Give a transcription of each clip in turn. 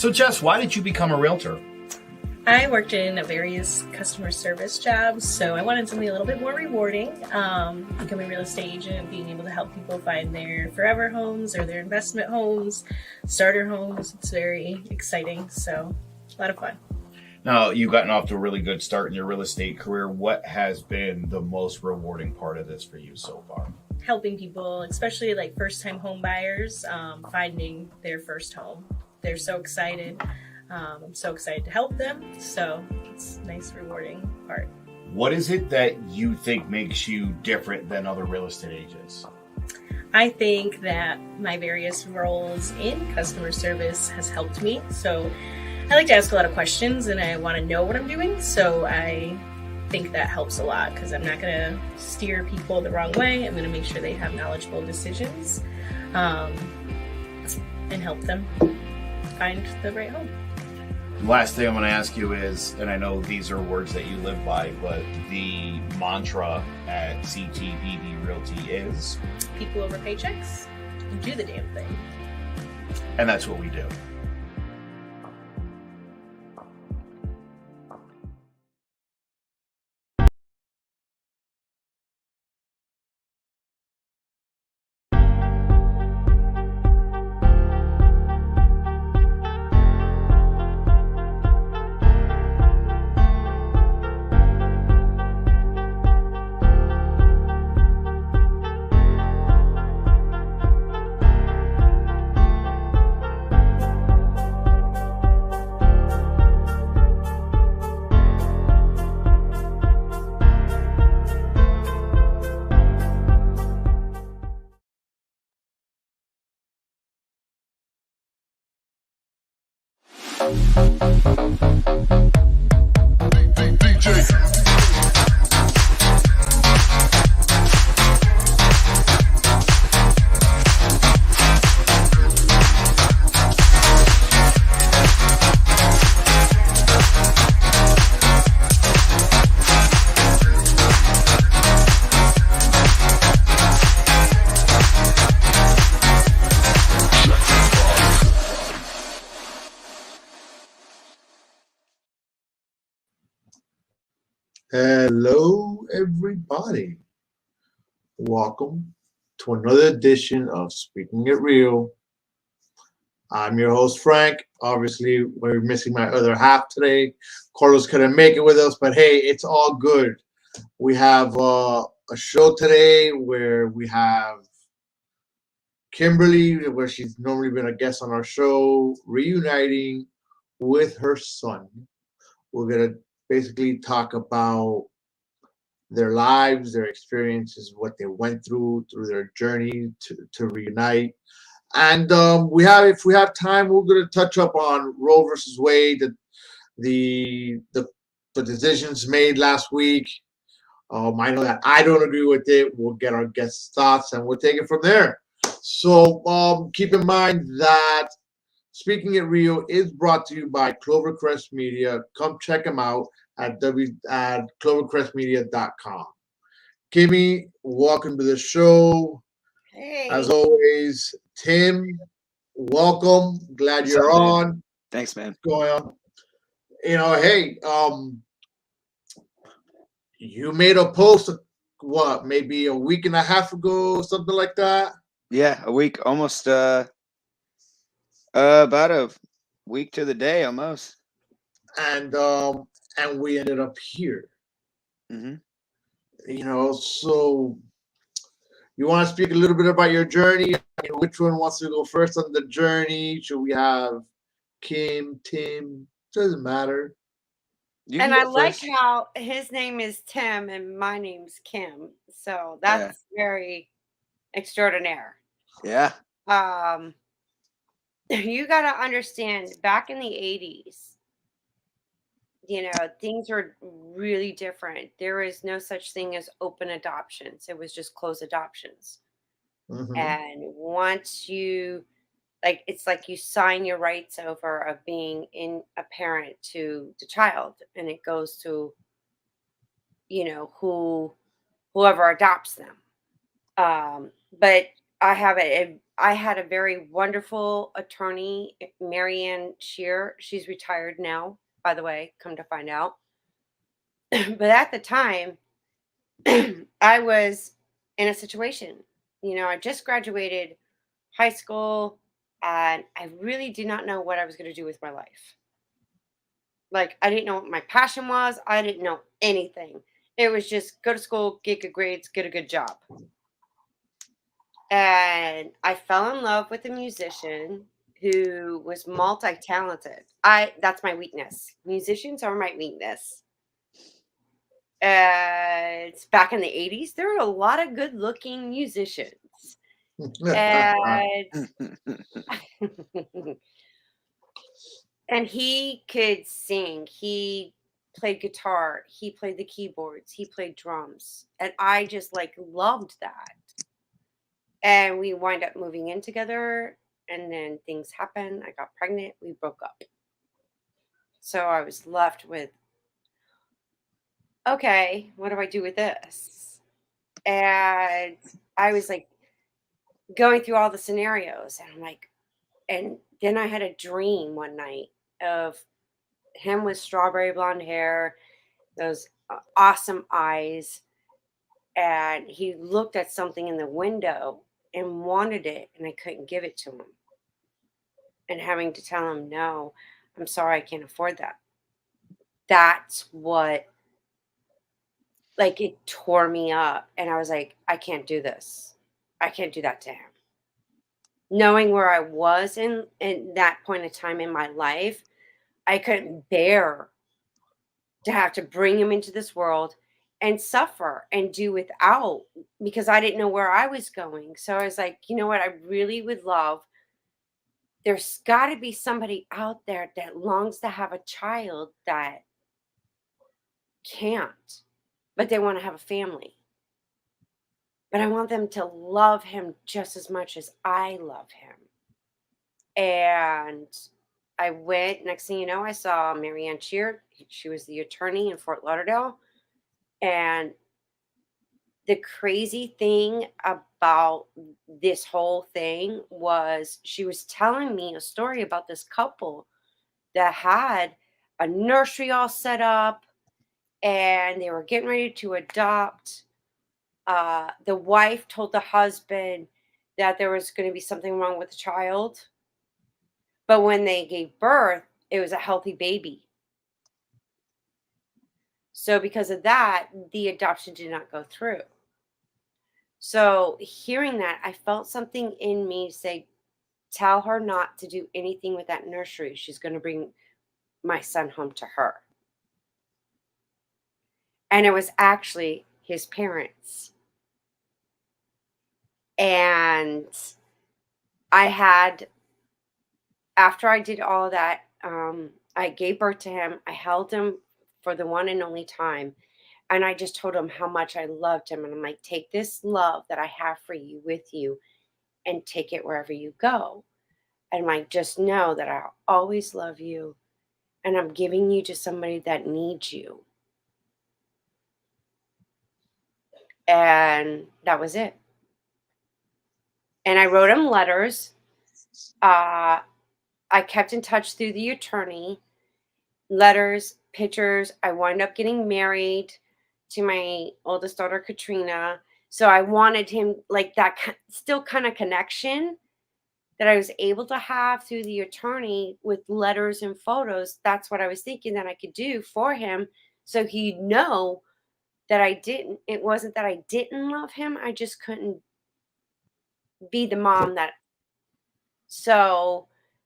So, Jess, why did you become a realtor? I worked in various customer service jobs, so I wanted something a little bit more rewarding. Becoming a real estate agent, being able to help people find their forever homes or their investment homes, starter homes. It's very exciting, so a lot of fun. Now, you've gotten off to a really good start in your real estate career. What has been the most rewarding part of this for you so far? Helping people, especially like first-time home buyers, finding their first home. They're so excited. I'm so excited to help them. So it's a nice, rewarding part. What is it that you think makes you different than other real estate agents? I think that my various roles in customer service has helped me. So I like to ask a lot of questions and I want to know what I'm doing. So I think that helps a lot because I'm not going to steer people the wrong way. I'm going to make sure they have knowledgeable decisions and help them find the right home. Last thing I'm going to ask you is, and I know these are words that you live by, but the mantra at CTBD Realty is? People over paychecks, do the damn thing. And that's what we do. Hello, everybody. Welcome to another edition of Speaking It Real. I'm your host, Frank. Obviously, we're missing my other half today. Carlos couldn't make it with us, but hey, it's all good. We have a show today where we have Kimberly, where she's normally been a guest on our show, reuniting with her son. We're going to basically talk about their lives, their experiences, what they went through their journey to reunite. And if we have time, we're going to touch up on Roe versus Wade, the decisions made last week. I know that I don't agree with it. We'll get our guests' thoughts and we'll take it from there. So keep in mind that Speaking It Real is brought to you by Clovercrest Media. Come check them out at clovercrestmedia.com. Kimmy, welcome to the show. Hey. As always, Tim, welcome. Glad you're on. Thanks, man. What's going on? Hey, you made a post, maybe a week and a half ago, something like that? Yeah, a week, almost, about a week to the day, almost. And we ended up here. Mm-hmm. So you want to speak a little bit about your journey? Which one wants to go first on the journey? Should we have Kim, Tim? Doesn't matter. And I like how his name is Tim and my name's Kim. So that's very extraordinaire. Yeah. You got to understand, back in the 80s, things were really different. There is no such thing as open adoptions. It was just closed adoptions. Mm-hmm. And once you, it's like you sign your rights over of being a parent to the child, and it goes to, whoever adopts them. But I had a very wonderful attorney, Marianne Shear. She's retired now, by the way, come to find out. But at the time, I was in a situation. I just graduated high school and I really did not know what I was going to do with my life. Like, I didn't know what my passion was. I didn't know anything. It was just go to school, get good grades, get a good job. And I fell in love with a musician who was multi-talented. That's my weakness. Musicians are my weakness. It's back in the 80s. There were a lot of good-looking musicians. And and he could sing. He played guitar. He played the keyboards. He played drums. And I just loved that. And we wind up moving in together, and then things happened. I got pregnant. We broke up. So I was left with, okay, what do I do with this? And I was going through all the scenarios, and I'm like, and then I had a dream one night of him with strawberry blonde hair, those awesome eyes, and he looked at something in the window and wanted it, and I couldn't give it to him. And having to tell him, no, I'm sorry, I can't afford that. That's what, it tore me up. And I was like, I can't do this. I can't do that to him. Knowing where I was in that point of time in my life, I couldn't bear to have to bring him into this world and suffer and do without, because I didn't know where I was going. So I was like, you know what? I really would love, there's got to be somebody out there that longs to have a child that can't, but they want to have a family. But I want them to love him just as much as I love him. And I went, next thing you know, I saw Marianne Shear. She was the attorney in Fort Lauderdale. And the crazy thing about this whole thing was she was telling me a story about this couple that had a nursery all set up and they were getting ready to adopt. The wife told the husband that there was going to be something wrong with the child. But when they gave birth, it was a healthy baby. So because of that, the adoption did not go through. So hearing that, I felt something in me say, tell her not to do anything with that nursery. She's going to bring my son home to her. And it was actually his parents. And after I did all of that, I gave birth to him. I held him for the one and only time. And I just told him how much I loved him. And I'm like, take this love that I have for you with you and take it wherever you go. And I'm like, just know that I'll always love you. And I'm giving you to somebody that needs you. And that was it. And I wrote him letters. I kept in touch through the attorney. Letters, pictures. I wound up getting married to my oldest daughter, Katrina. So I wanted him that still kind of connection that I was able to have through the attorney with letters and photos. That's what I was thinking that I could do for him. So he'd know that it wasn't that I didn't love him. I just couldn't be the mom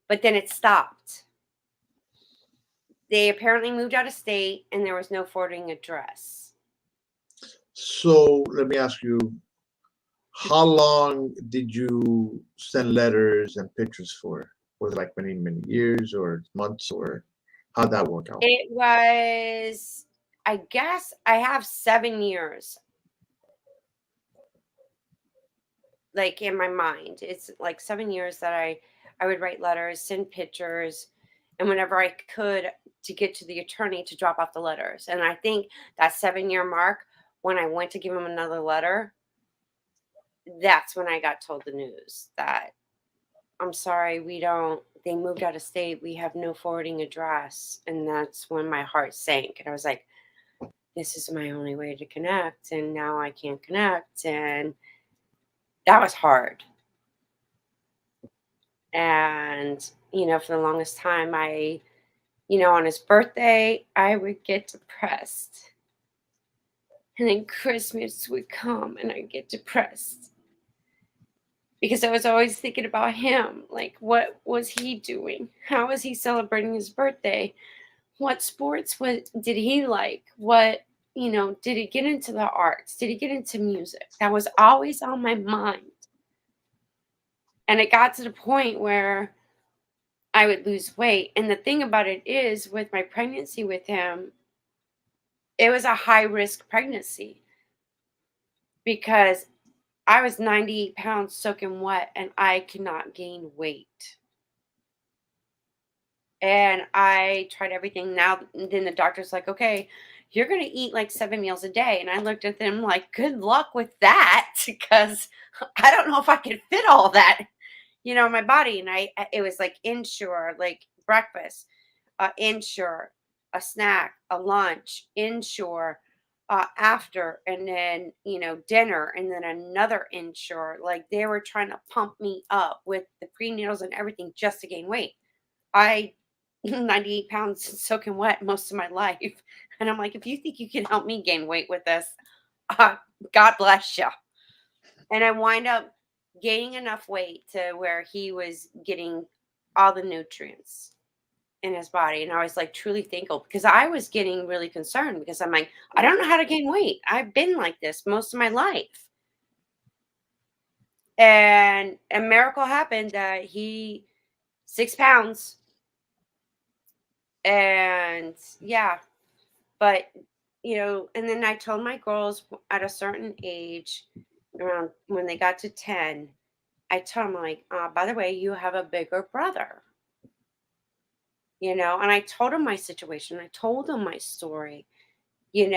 but then it stopped. They apparently moved out of state and there was no forwarding address. So let me ask you, how long did you send letters and pictures for? Was it many, many years or months, or how'd that work out? It was, I guess I have 7 years. In my mind, it's 7 years that I would write letters, send pictures, and whenever I could to get to the attorney to drop off the letters. And I think that 7-year mark, when I went to give him another letter, that's when I got told the news that I'm sorry, they moved out of state. We have no forwarding address. And that's when my heart sank. And I was like, this is my only way to connect. And now I can't connect. And that was hard. And, for the longest time, on his birthday, I would get depressed. And then Christmas would come and I'd get depressed. Because I was always thinking about him. Like, what was he doing? How was he celebrating his birthday? What sports did he like? What, did he get into the arts? Did he get into music? That was always on my mind. And it got to the point where I would lose weight. And the thing about it is, with my pregnancy with him, it was a high-risk pregnancy. Because I was 98 pounds soaking wet and I could not gain weight. And I tried everything. Now, then the doctor's like, okay, you're going to eat like 7 meals a day. And I looked at them like, good luck with that, because I don't know if I could fit all that, in my body. And it was like Ensure, like breakfast, Ensure, a snack, a lunch, Ensure, after, and then dinner, and then another Ensure. Like, they were trying to pump me up with the prenatals and everything just to gain weight. I 98 pounds soaking wet most of my life, and I'm like, if you think you can help me gain weight with this, God bless you. And I wind up gaining enough weight to where he was getting all the nutrients in his body. And I was like truly thankful, because I was getting really concerned, because I'm like, I don't know how to gain weight. I've been like this most of my life. And a miracle happened that 6 pounds. And yeah, but and then I told my girls at a certain age, around when they got to 10, I told them, like, by the way, you have a bigger brother. And I told them my situation. I told them my story, and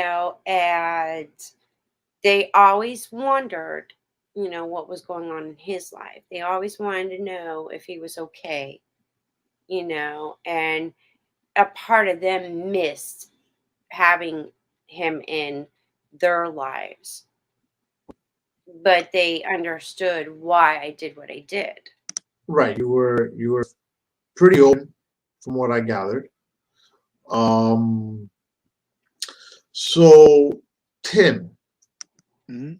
they always wondered, what was going on in his life. They always wanted to know if he was okay, and a part of them missed having him in their lives. But they understood why I did what I did. Right. You were pretty open, from what I gathered. So Tim, Mhm.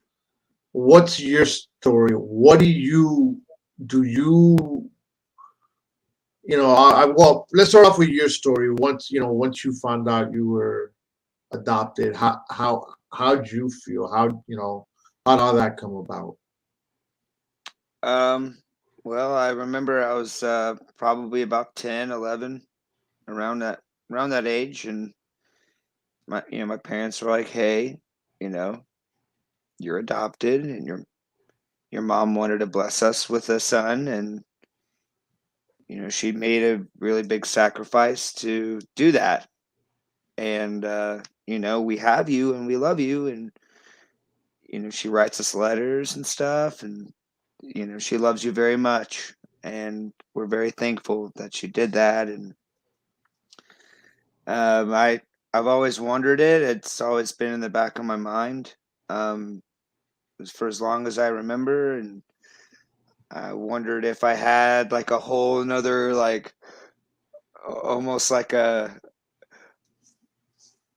what's your story? What do you well, let's start off with your story. Once you found out you were adopted, how'd you feel? How'd all that come about? Well, I remember I was probably about 10, 11, around that age, and my parents were like, "Hey, you're adopted, and your mom wanted to bless us with a son, and she made a really big sacrifice to do that, and we have you and we love you, and she writes us letters and stuff, and she loves you very much, and we're very thankful that she did that." And I've always wondered it. It's always been in the back of my mind, for as long as I remember, and I wondered if I had like a whole another, like, almost like a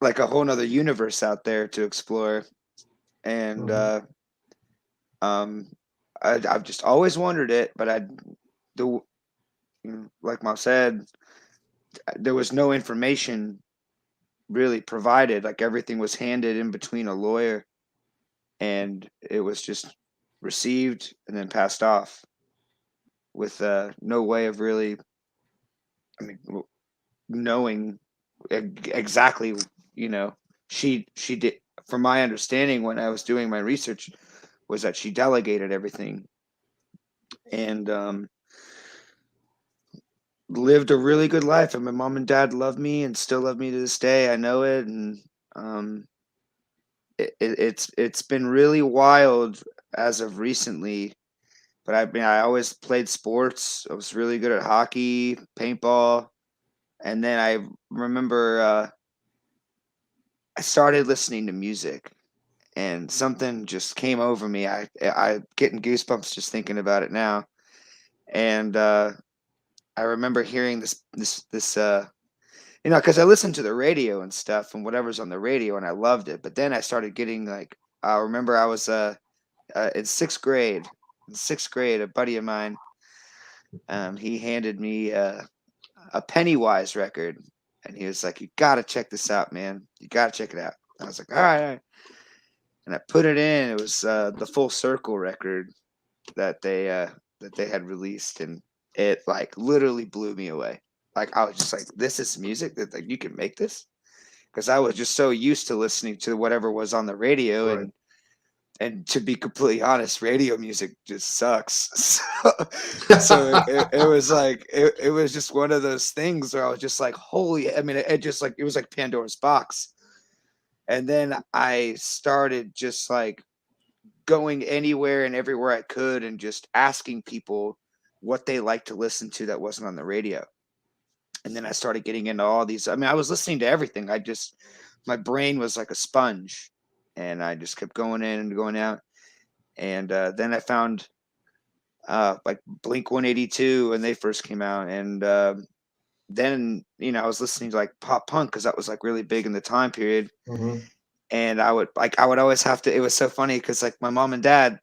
whole nother universe out there to explore. And Mhm. I've just always wondered it, but like Mom said, there was no information really provided. Like, everything was handed in between a lawyer, and it was just received and then passed off with no way of really, I mean, knowing exactly. She did, from my understanding when I was doing my research, was that she delegated everything, and lived a really good life. And my mom and dad love me and still love me to this day. I know it. And it's been really wild as of recently. But I mean, I always played sports. I was really good at hockey, paintball, and then I remember I started listening to music, and something just came over me. I getting goosebumps just thinking about it now. And I remember hearing this because I listened to the radio and stuff and whatever's on the radio, and I loved it. But then I started getting like, I remember I was in sixth grade. In sixth grade, a buddy of mine, he handed me a Pennywise record, and he was like, "You gotta check this out, man. You gotta check it out." I was like, "All right, all right." And I put it in. It was the Full Circle record that they had released, and it like literally blew me away. Like I was just like, "This is music that like you can make this," because I was just so used to listening to whatever was on the radio, Right. and to be completely honest, radio music just sucks. So it was like it was just one of those things where I was just like, holy! I mean, it just like it was like Pandora's box. And then I started just like going anywhere and everywhere I could and just asking people what they like to listen to that wasn't on the radio. And then I started getting into all these. I mean, I was listening to everything. My brain was like a sponge, and I just kept going in and going out. And then I found like Blink 182 when they first came out. And then, I was listening to like pop punk because that was like really big in the time period. Mhm. And I would always have to, it was so funny because like my mom and dad,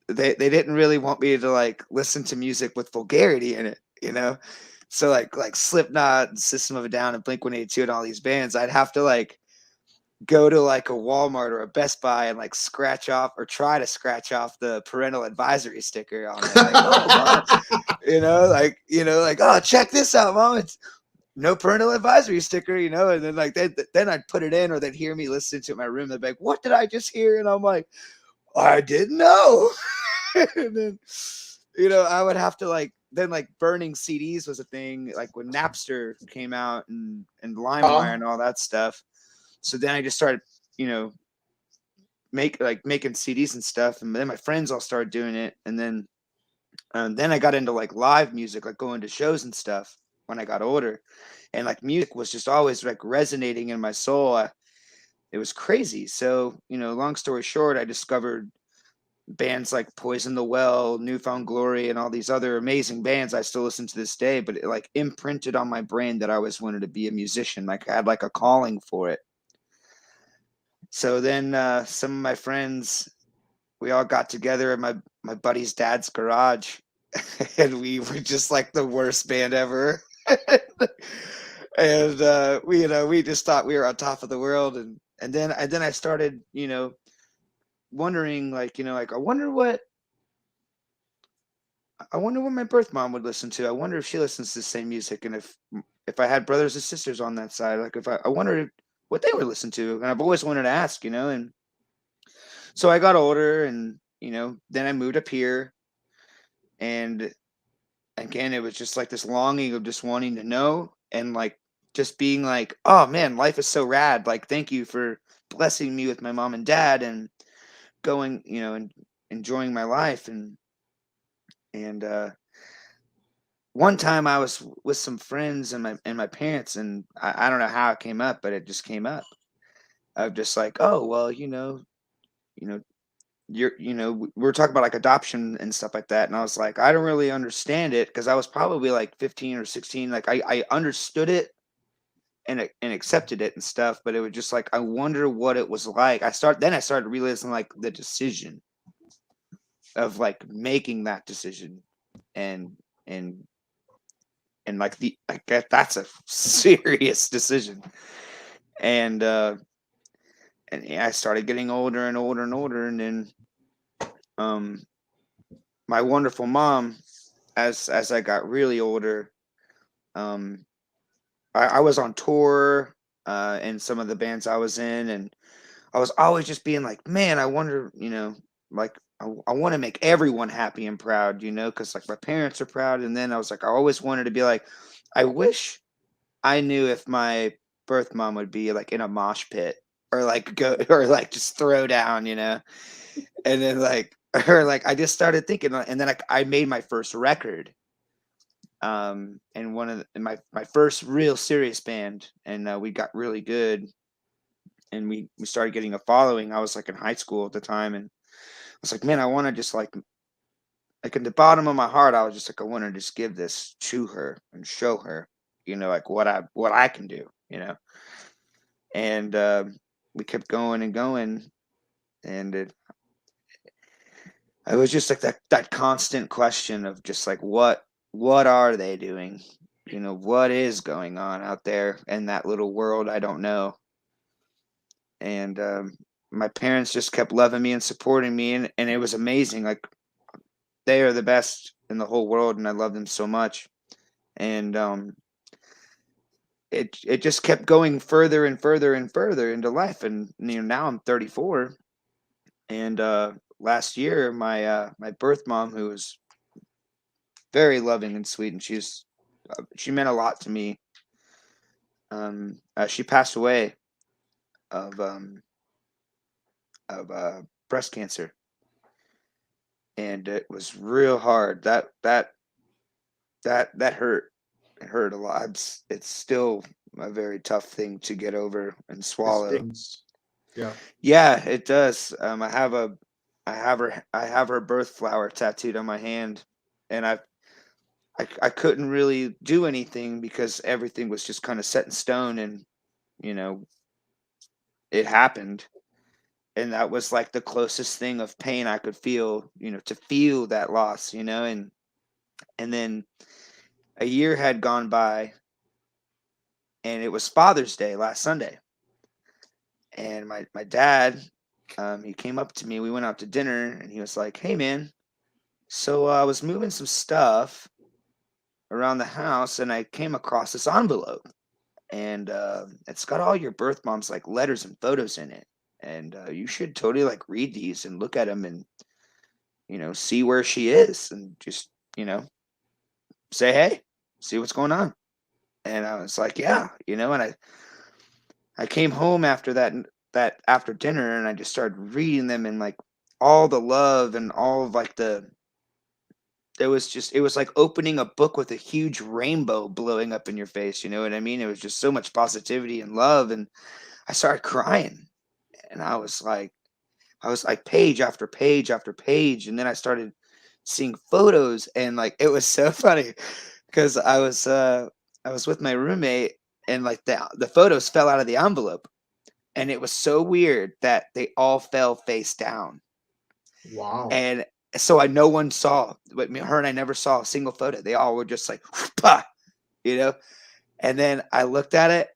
they didn't really want me to like listen to music with vulgarity in it. So like Slipknot and System of a Down and Blink 182 and all these bands, I'd have to like go to like a Walmart or a Best Buy and like scratch off or try to scratch off the parental advisory sticker on it. Like, oh, Mom, like, oh, check this out, Mom. It's no parental advisory sticker, and then like then I'd put it in, or they'd hear me listen to it in my room. They'd be like, "What did I just hear?" And I'm like, "I didn't know." And then, I would have to like then like burning CDs was a thing, like when Napster came out and LimeWire and all that stuff. So then I just started, making CDs and stuff, and then my friends all started doing it, and then I got into like live music, like going to shows and stuff when I got older, and like music was just always like resonating in my soul. It was crazy. So, long story short, I discovered bands like Poison the Well, Newfound Glory, and all these other amazing bands I still listen to this day, but it like imprinted on my brain that I always wanted to be a musician. Like I had like a calling for it. So then some of my friends, we all got together at my buddy's dad's garage, and we were just like the worst band ever. And we just thought we were on top of the world, and then I started wondering like I wonder what my birth mom would listen to. I wonder if she listens to the same music, and if I had brothers and sisters on that side, like if I wonder what they would listen to. And I've always wanted to ask, and so I got older, and then I moved up here, and again it was just like this longing of just wanting to know, and like just being like, oh man, life is so rad. Like, thank you for blessing me with my mom and dad and going, and enjoying my life. And one time I was with some friends and my parents, and I don't know how it came up, but it just came up. Of just like, oh well, we're talking about like adoption and stuff like that, and I was like, I don't really understand it, because I was probably like 15 or 16. Like I understood it and accepted it and stuff, but it was just like, I wonder what it was like. I started realizing like the decision of like making that decision, and like I guess that's a serious decision. And I started getting older and older and older, and then my wonderful mom, as I got really older, I was on tour in some of the bands I was in, and I was always just being like, man, I wonder, like I want to make everyone happy and proud, because like my parents are proud. And then I was like, I always wanted to be like, I wish I knew if my birth mom would be like in a mosh pit, or like go, or like just throw down, and then like or like I just started thinking, and then I made my first record, and my first real serious band, and we got really good, and we started getting a following. I was like in high school at the time, and I was like, man, I want to just like in the bottom of my heart, I was just like, I want to just give this to her and show her, like what I can do, and we kept going and going, and it was just like that constant question of just like what are they doing, what is going on out there in that little world I don't know. And my parents just kept loving me and supporting me, and it was amazing. Like, they are the best in the whole world, and I love them so much. And it just kept going further and further and further into life. And now I'm 34, and last year my birth mom, who was very loving and sweet, and she meant a lot to me. She passed away of breast cancer, and it was real hard. That hurt. It hurt a lot. It's still a very tough thing to get over and It swallow. stings. Yeah. Yeah, it does. I have her birth flower tattooed on my hand, and I couldn't really do anything because everything was just kind of set in stone, and it happened. And that was like the closest thing of pain I could feel, to feel that loss, and then a year had gone by, and it was Father's Day last Sunday. And my dad, he came up to me, we went out to dinner, and he was like, hey man, so I was moving some stuff around the house, and I came across this envelope, and it's got all your birth mom's like letters and photos in it. And you should totally like read these and look at them, and see where she is, and just say hey, see what's going on. And I was like, yeah, and I came home after that after dinner, and I just started reading them, and like all the love and all of like it was like opening a book with a huge rainbow blowing up in your face, you know what I mean? It was just so much positivity and love, and I started crying. And I was like page after page after page. And then I started seeing photos, and like, it was so funny because I was with my roommate, and like the photos fell out of the envelope, and it was so weird that they all fell face down. Wow. And so no one saw, but her and I never saw a single photo. They all were just like, and then I looked at it,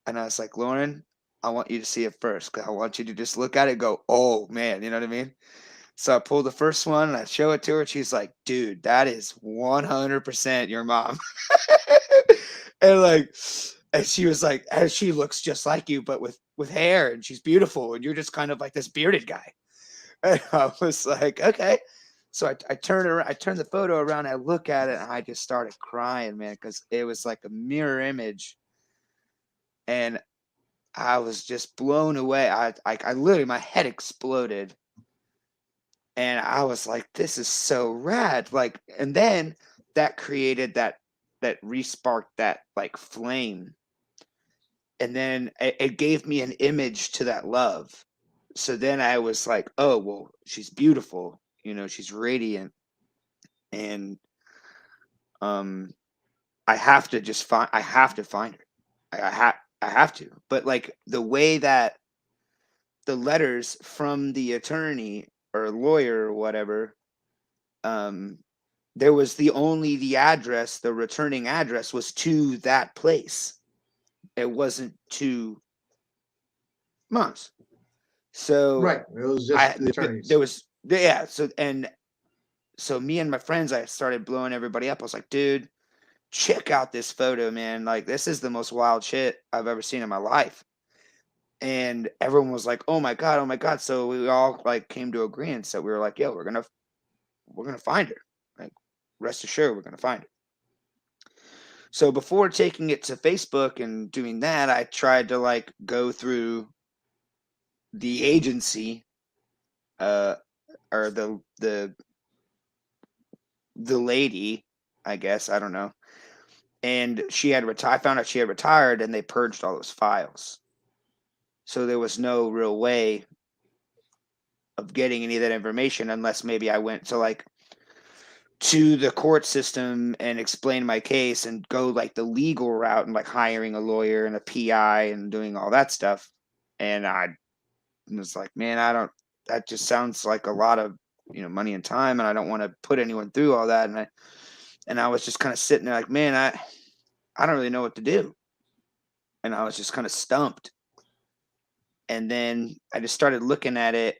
and I was like, Lauren, I want you to see it first, because I want you to just look at it and go, oh man, you know what I mean? So I pulled the first one, and I show it to her. She's like, dude, that is 100% your mom. and she was like, she looks just like you, but with hair, and she's beautiful, and you're just kind of like this bearded guy. And I was like, okay. So I turned the photo around, I look at it, and I just started crying, man, because it was like a mirror image. And I was just blown away. I literally, my head exploded. And I was like, this is so rad. Like, and then that created that re-sparked that like flame. And then it gave me an image to that love. So then I was like, oh, well, she's beautiful. She's radiant. And I have to find her. I have to. But like the way that the letters from the attorney or lawyer or whatever, there was the address, the returning address was to that place. It wasn't to Mom's. So Right. It was just the attorneys. there was, yeah. So me and my friends, I started blowing everybody up. I was like, dude, check out this photo, man. Like, this is the most wild shit I've ever seen in my life. And everyone was like, oh my God, oh my God. So we all like came to agreement. So we were like, yo, we're gonna find her. Like, rest assured, we're gonna find her. So before taking it to Facebook and doing that, I tried to like go through the agency or the lady, I guess, I don't know. And she had retired. I found out she had retired, and they purged all those files. So there was no real way of getting any of that information unless maybe I went to the court system and explain my case and go like the legal route and like hiring a lawyer and a PI and doing all that stuff. And I was like, man, that just sounds like a lot of, money and time, and I don't want to put anyone through all that. And I was just kind of sitting there like, man, I don't really know what to do. And I was just kind of stumped. And then I just started looking at it,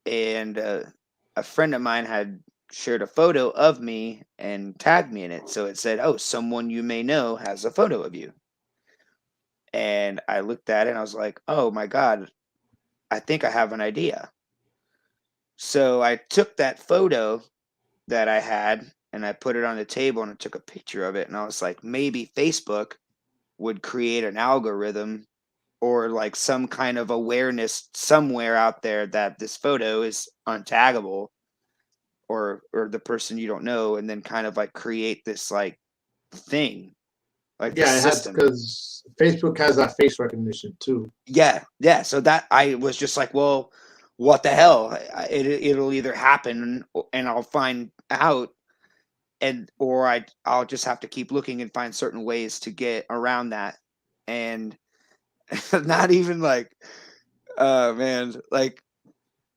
and a friend of mine had shared a photo of me and tagged me in it. So it said, oh, someone you may know has a photo of you. And I looked at it and I was like, oh my God, I think I have an idea. So I took that photo that I had and I put it on the table and I took a picture of it. And I was like, maybe Facebook would create an algorithm or like some kind of awareness somewhere out there that this photo is untaggable, or the person you don't know, and then kind of like create this like thing, like Yeah, the it has, system. because Facebook has that face recognition too. Yeah. So that I was just like, well, what the hell? It'll either happen and I'll find out, or I'll just have to keep looking and find certain ways to get around that. And not even like, man, like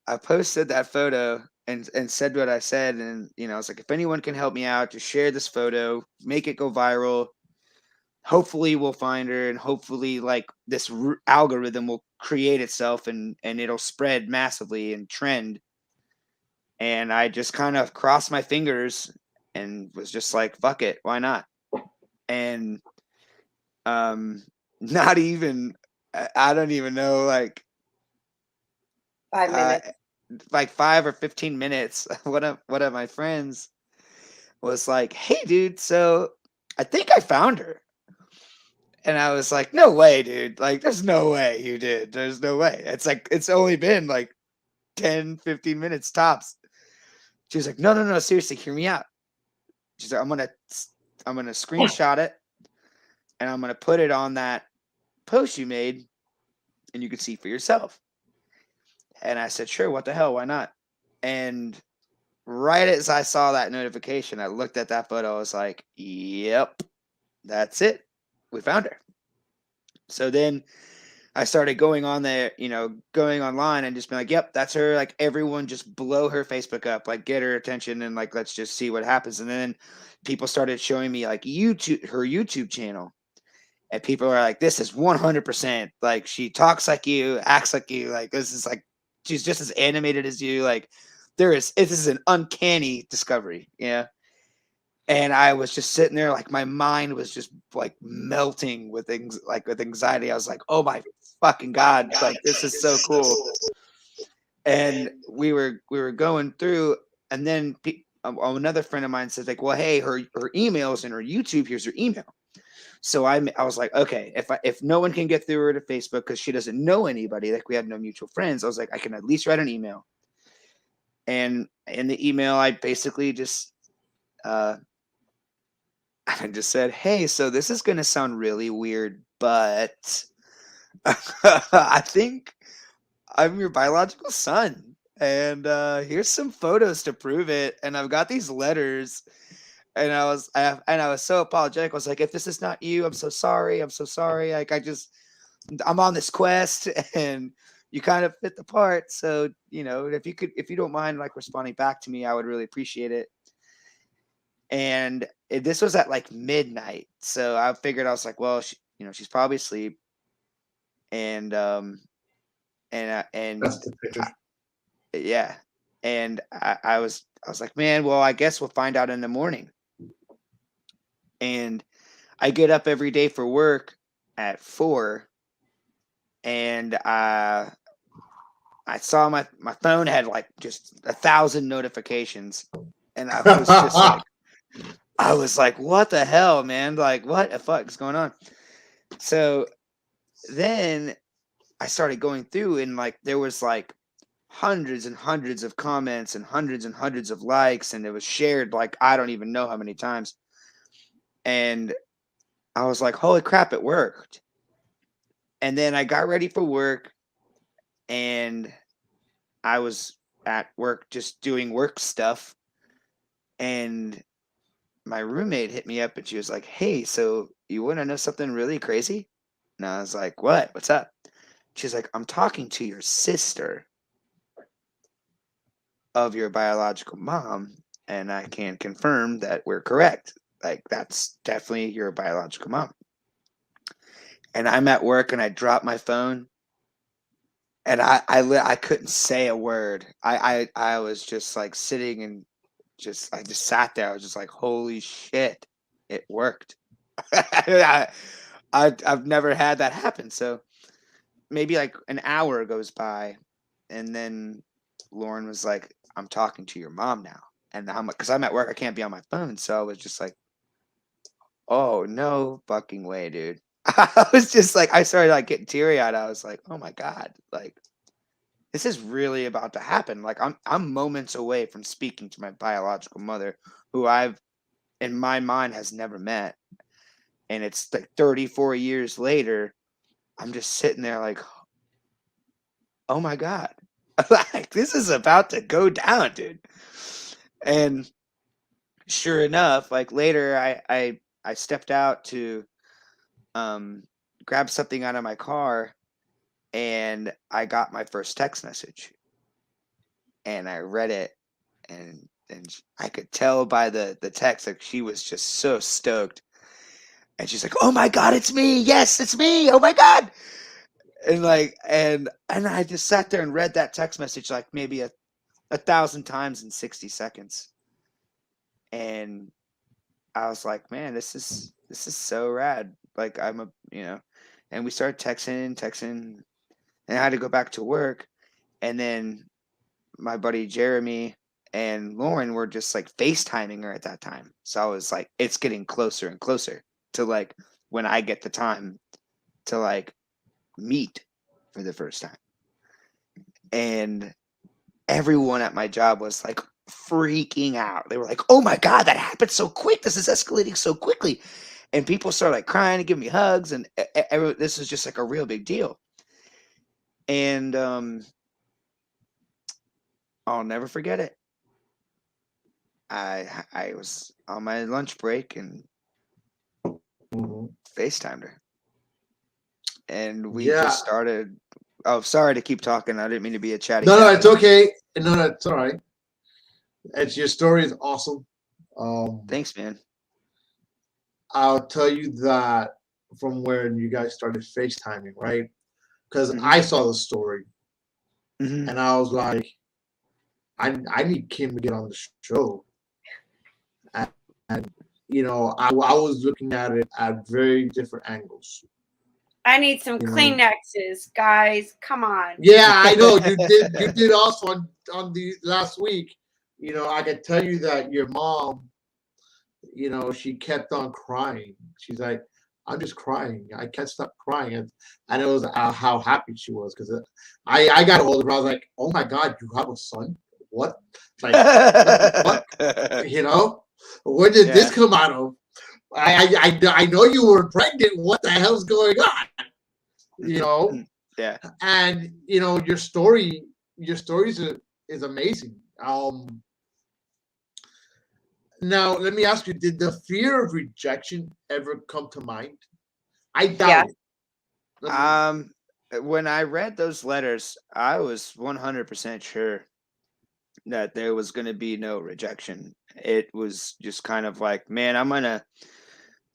I posted that photo and said what I said. And, I was like, if anyone can help me out, just share this photo, make it go viral. Hopefully we'll find her, and hopefully like this algorithm will create itself and it'll spread massively and trend. And I just kind of crossed my fingers and was just like, fuck it, why not? And not even, I don't even know, like 5 minutes. Like 5 or 15 minutes, one of my friends was like, hey dude, so I think I found her. And I was like, no way, dude. Like, there's no way you did. There's no way. It's like, it's only been like 10, 15 minutes tops. She was like, no, seriously, hear me out. She's like, I'm going to screenshot it and I'm going to put it on that post you made and you can see for yourself. And I said, sure, what the hell? Why not? And right as I saw that notification, I looked at that photo. I was like, yep, that's it. We found her. So then I started going on there, going online and just being like, yep, that's her. Like, everyone just blow her Facebook up, like get her attention and like, let's just see what happens. And then people started showing me like her YouTube channel. And people are like, this is 100%. Like, she talks like you, acts like you. Like, this is like, she's just as animated as you. Like, this is an uncanny discovery. Yeah. And I was just sitting there, like my mind was just like melting with things, like with anxiety. I was like, oh my fucking God, like this is so cool. And we were going through, and then another friend of mine says like, well, hey, her email's in her YouTube. Here's her email. So I was like, okay, if no one can get through her to Facebook because she doesn't know anybody, like we had no mutual friends, I was like, I can at least write an email. And in the email, I basically just I just said, hey, so this is going to sound really weird, but I think I'm your biological son. And here's some photos to prove it. And I've got these letters. And I was so apologetic. I was like, if this is not you, I'm so sorry. I'm so sorry. Like, I'm on this quest and you kind of fit the part. So, if you don't mind like responding back to me, I would really appreciate it. And this was at like midnight. So I figured, I was like, well, she's probably asleep. And that's the picture. Yeah. And I was like, man, well, I guess we'll find out in the morning. And I get up every day for work at 4. And I saw my phone had like just 1,000 notifications. And I was just like, I was like, what the hell, man? Like, what the fuck is going on? So then I started going through, and like there was like hundreds and hundreds of comments and hundreds of likes, and it was shared like I don't even know how many times. And I was like, holy crap, it worked. And then I got ready for work, and I was at work just doing work stuff, and my roommate hit me up and she was like, hey, so you want to know something really crazy? And I was like, what? What's up? She's like, I'm talking to your sister of your biological mom, and I can confirm that we're correct. Like, that's definitely your biological mom. And I'm at work and I dropped my phone, and I couldn't say a word. I was just like sitting and I just sat there. I was just like, holy shit, it worked. I've never had that happen. So maybe like an hour goes by, and then Lauren was like, I'm talking to your mom now. And I'm like, because I'm at work, I can't be on my phone. So I was just like, oh, no fucking way, dude. I was just like, I started like getting teary eyed. I was like, oh my God, like this is really about to happen. Like I'm moments away from speaking to my biological mother, who I've in my mind has never met. And it's like 34 years later, I'm just sitting there like, oh my God. Like this is about to go down, dude. And sure enough, like later I stepped out to grab something out of my car, and I got my first text message. And I read it, and I could tell by the text, like she was just so stoked. And she's like, oh my God, it's me. Yes, it's me. Oh my God. And like, and I just sat there and read that text message like maybe a 1,000 times in 60 seconds. And I was like, man, this is so rad. Like and we started texting, and I had to go back to work. And then my buddy Jeremy and Lauren were just like FaceTiming her at that time. So I was like, it's getting closer and closer to like when I get the time to like meet for the first time. And everyone at my job was like freaking out. They were like, oh my God, that happened so quick. This is escalating so quickly. And people started like crying and giving me hugs. And this is just like a real big deal. And I'll never forget it. I was on my lunch break and FaceTimed her. And we just started. Oh, sorry to keep talking. I didn't mean to be a chatty. No, it's okay. No, it's all right. It's your story is awesome. Thanks, man. I'll tell you that from when you guys started FaceTiming, right? Because I saw the story, and I was like, I need Kim to get on the show. And you know, I was looking at it at very different angles. I need some Kleenexes, guys. Come on. Yeah, I know you did. You did also on the last week. You know, I can tell you that your mom, you know, she kept on crying. She's like, I'm just crying. I can't stop crying. And it was how happy she was, because I got a hold of her. I was like, oh my God, you have a son? What? Like, what? You know, where did this come out of? I know you were pregnant. What the hell's going on? You know? Yeah. And you know, your story is amazing. Now let me ask you, did the fear of rejection ever come to mind? I doubt it. When I read those letters, I was 100% sure that there was going to be no rejection. It was just kind of like, man,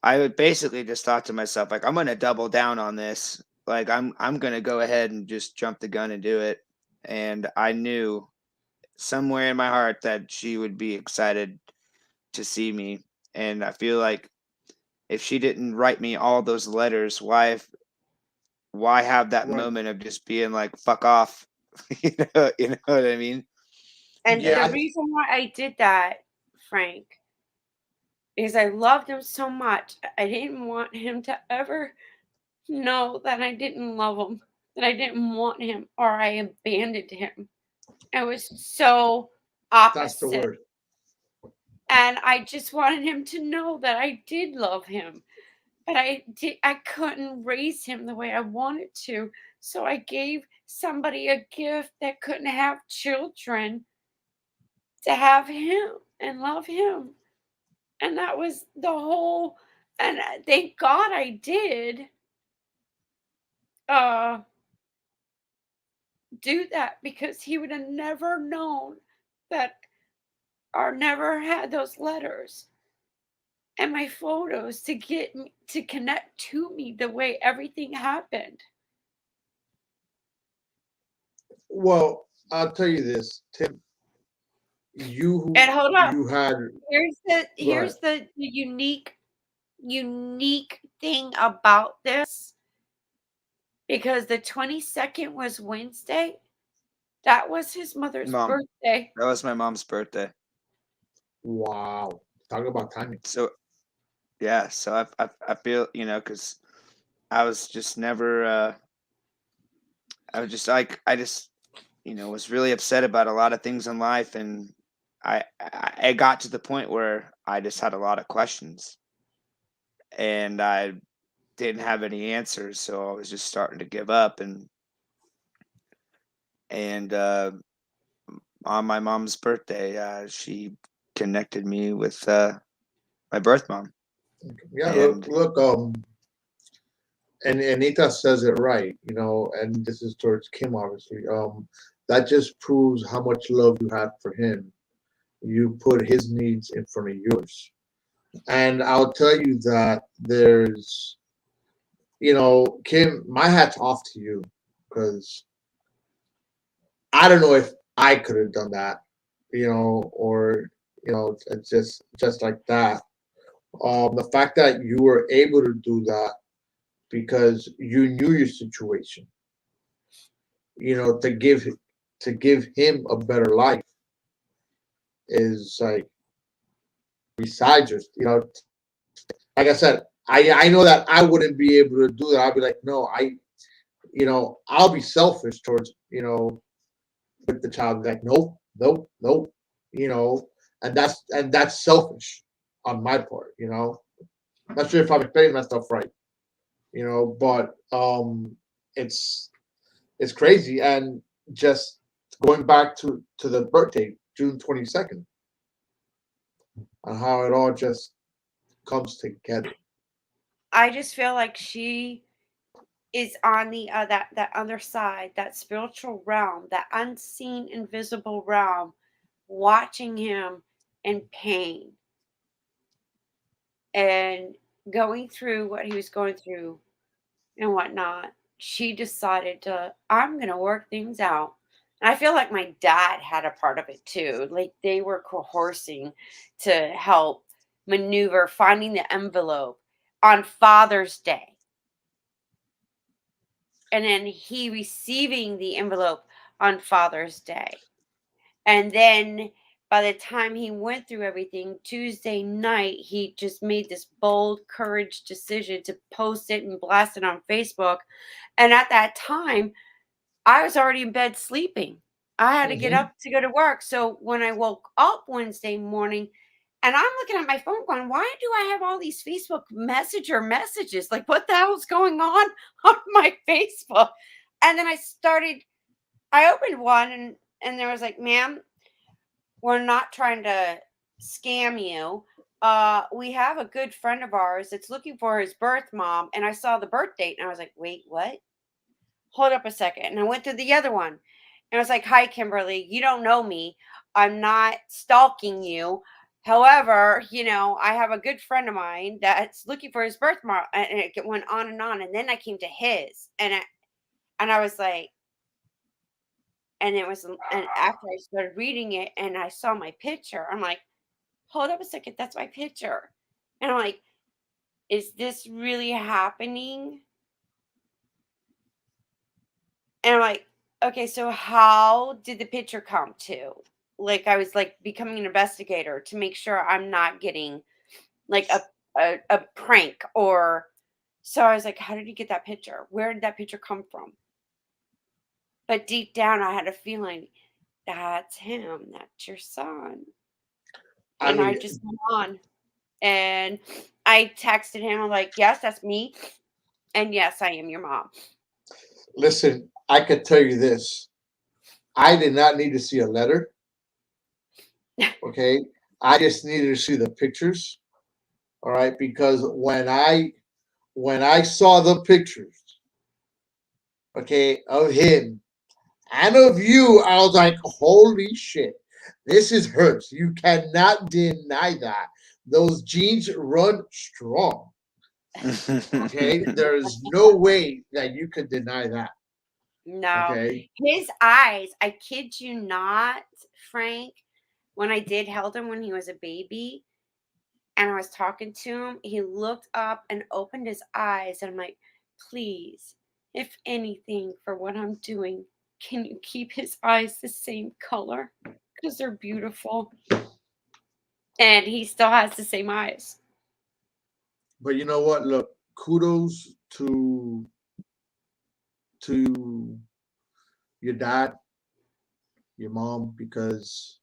I would basically just thought to myself, like, I'm going to double down on this. Like, I'm going to go ahead and just jump the gun and do it. And I knew somewhere in my heart that she would be excited to see me. And I feel like if she didn't write me all those letters, why have that moment of just being like, fuck off? you know what I mean? And the reason why I did that, Frank, is I loved him so much. I didn't want him to ever know that I didn't love him, that I didn't want him, or I abandoned him. It was so That's the opposite. word. And I just wanted him to know that I did love him. But I couldn't raise him the way I wanted to. So I gave somebody a gift that couldn't have children to have him and love him. And that was the whole, and thank God I did uh do that, because he would have never known that, or never had those letters and my photos to get me to connect to me the way everything happened. Well, I'll tell you this, Tim. You And hold on, you had go ahead. here's the unique thing about this, because the 22nd was Wednesday. That was his mother's Mom, birthday. that was my mom's birthday. Wow. Talk about timing. So yeah, so I feel, because I was just never I was just like I just was really upset about a lot of things in life, and I got to the point where I just had a lot of questions, and I didn't have any answers, so I was just starting to give up, and on my mom's birthday, she connected me with my birth mom, Yeah, and look, and Anita says it right, and this is towards Kim, obviously. That just proves how much love you had for him. You put his needs in front of yours. And I'll tell you that Kim, my hat's off to you because I don't know if I could have done that, or it's just like that. The fact that you were able to do that because you knew your situation, to give him a better life is like besides just like I said, I know that I wouldn't be able to do that. I'd be like, no, I'll be selfish towards with the child. Like, nope, nope, nope, you know, and that's selfish on my part. Not sure if I'm explaining myself right. But it's it's crazy. And just going back to the birthday, June 22nd, and how it all just comes together. I just feel like she is on the that other side, that spiritual realm, that unseen, invisible realm, watching him in pain and going through what he was going through and whatnot. She decided to, I'm going to work things out. And I feel like my dad had a part of it too. Like they were coercing to help maneuver finding the envelope on Father's Day. And then he receiving the envelope on Father's Day. And then by the time he went through everything, Tuesday night, he just made this bold courage decision to post it and blast it on Facebook. And at that time, I was already in bed sleeping. I had to get Hmm. up to go to work. So when I woke up Wednesday morning, and I'm looking at my phone going, why do I have all these Facebook Messenger messages? Like, what the hell's going on my Facebook? And then I opened one, and there was like, ma'am, we're not trying to scam you. We have a good friend of ours that's looking for his birth mom. And I saw the birth date and I was like, wait, what? Hold up a second. And I went to the other one and I was like, hi, Kimberly, you don't know me. I'm not stalking you. However, I have a good friend of mine that's looking for his birth mom. And it went on and on. And then I came to his and I was like, and after I started reading it and I saw my picture, I'm like, hold up a second, that's my picture. And I'm like, is this really happening? And I'm like, okay, so how did the picture come to? Like I was like becoming an investigator to make sure I'm not getting like a prank or so I was like, how did you get that picture? Where did that picture come from? But deep down I had a feeling that's him. That's your son. I And I mean, just went on. And I texted him. I'm like, yes, that's me. And yes, I am your mom. listen, I could tell you this. I did not need to see a letter. Okay. I just needed to see the pictures. All right. Because when I saw the pictures, okay, of him and of you, I was like, holy shit. This is hurts. You cannot deny that. Those genes run strong. Okay. There's no way that you could deny that. No, Okay. his eyes, I kid you not, Frank, when I did held him when he was a baby and I was talking to him, he looked up and opened his eyes. And I'm like, please, if anything, for what I'm doing, can you keep his eyes the same color? Because they're beautiful. And he still has the same eyes. But you know what? Look, kudos to your dad, your mom, because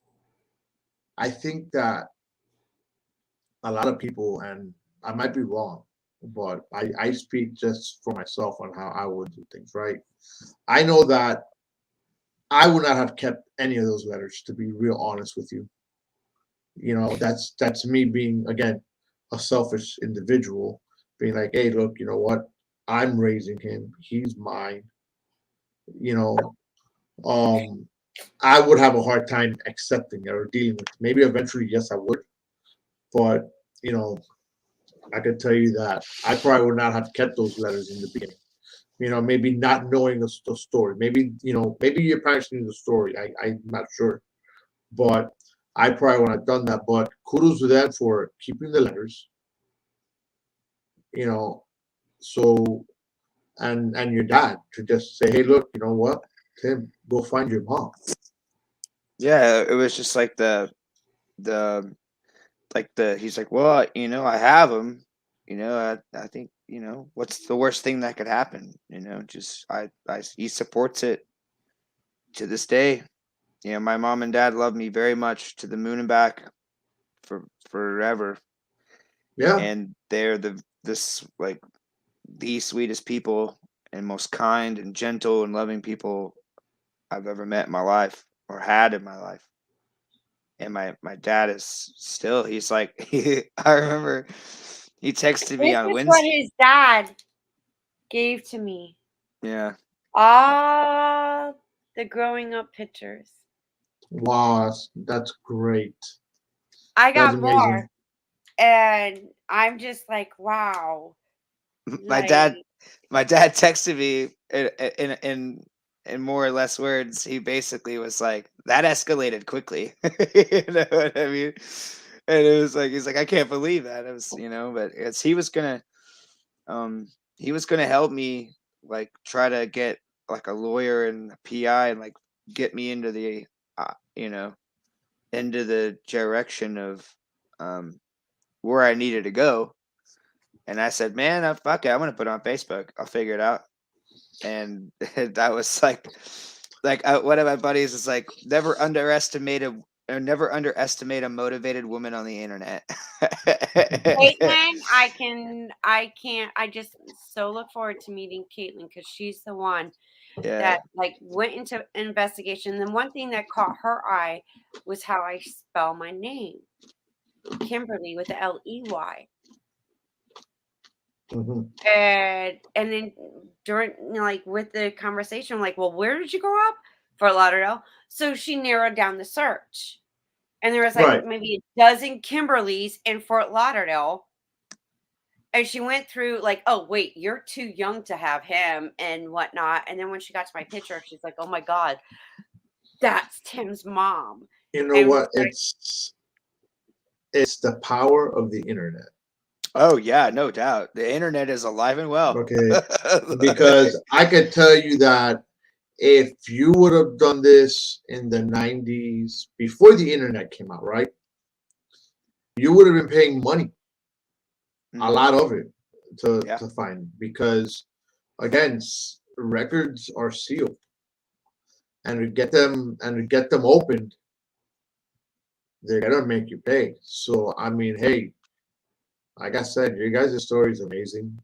I think that a lot of people, and I might be wrong, but I speak just for myself on how I would do things, right? I know that I would not have kept any of those letters, to be real honest with you. That's me being, again, a selfish individual, being like, hey, look, you know what? I'm raising him. He's mine. You know, um, I would have a hard time accepting it or dealing with it. Maybe eventually, yes, I would. But, you know, I can tell you that I probably would not have kept those letters in the beginning. Maybe not knowing the story. Maybe your parents knew the story. I'm not sure. But I probably would have done that. But kudos to them for keeping the letters. You know, so and your dad to just say, hey, look, you know what, Tim, go find your mom. Yeah, it was just like he's like, well, I have him. I think, what's the worst thing that could happen? Just he supports it to this day. My mom and dad love me very much, to the moon and back, for forever. Yeah. And they're the sweetest people and most kind and gentle and loving people I've ever met in my life or had in my life. And my dad is still, he's like, I remember he texted me This on is what Wednesday. his dad gave to me. Yeah. All the growing up pictures. Wow, that's great. I That's got more. amazing. And I'm just like, wow. My Like, dad texted me in more or less words. He basically was like, that escalated quickly. You know what I mean? And it was like, he's like, I can't believe that. It was, but he was gonna help me, like, try to get like a lawyer and a PI and like get me into the into the direction of where I needed to go. And I said, man, fuck it, I'm gonna put it on Facebook. I'll figure it out. And that was one of my buddies is like, never underestimate a motivated woman on the internet. Caitlin, I just so look forward to meeting Caitlin because she's the one Yeah. that like went into investigation. And one thing that caught her eye was how I spell my name, Kimberly, with the Ley. Hmm. And then during like with the conversation, I'm like, well, where did you grow up? Fort Lauderdale. So she narrowed down the search. And there was like Right. maybe a dozen Kimberlys in Fort Lauderdale. And she went through like, oh, wait, you're too young to have him and whatnot. And then when she got to my picture, she's like, oh my God, that's Tim's mom. You know And what? It's the power of the internet. Oh yeah, no doubt. The internet is alive and well. Okay. Because I could tell you that if you would have done this in the 90s before the internet came out, right? You would have been paying money, a lot of it, to find, because again, records are sealed. and to get them opened, they're gonna make you pay. So I mean, hey, like I said, your guys' story is amazing.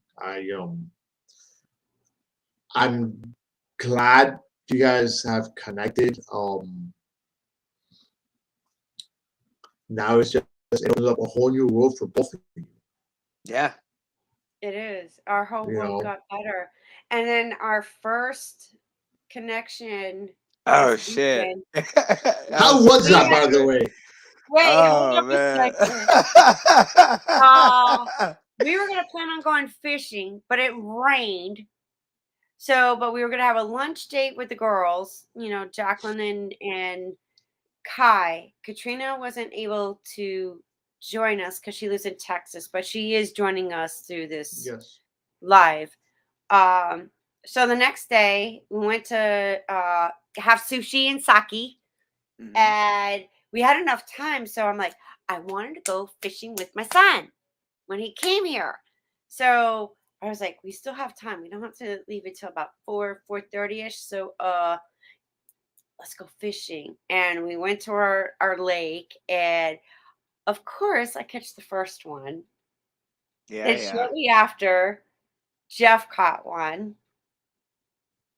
I'm glad you guys have connected. Now it opens up a whole new world for both of you. Yeah. It is. Our whole You world know, got better. And then our first connection Oh this shit. weekend, how That was we that, so had, by the good. way? wait, hold Oh up a man. second. Uh, we were going to plan on going fishing, but it rained. So, but we were going to have a lunch date with the girls, Jacqueline and Kai. Katrina wasn't able to join us because she lives in Texas, but she is joining us through this Yes. live. Um, so the next day we went to have sushi and sake, Mhm. and we had enough time. So I'm like, I wanted to go fishing with my son when he came here. So I was like, we still have time. We don't have to leave until about 4:30 ish. So let's go fishing. And we went to our lake, and of course I catch the first one. Yeah, Then yeah. shortly after, Jeff caught one.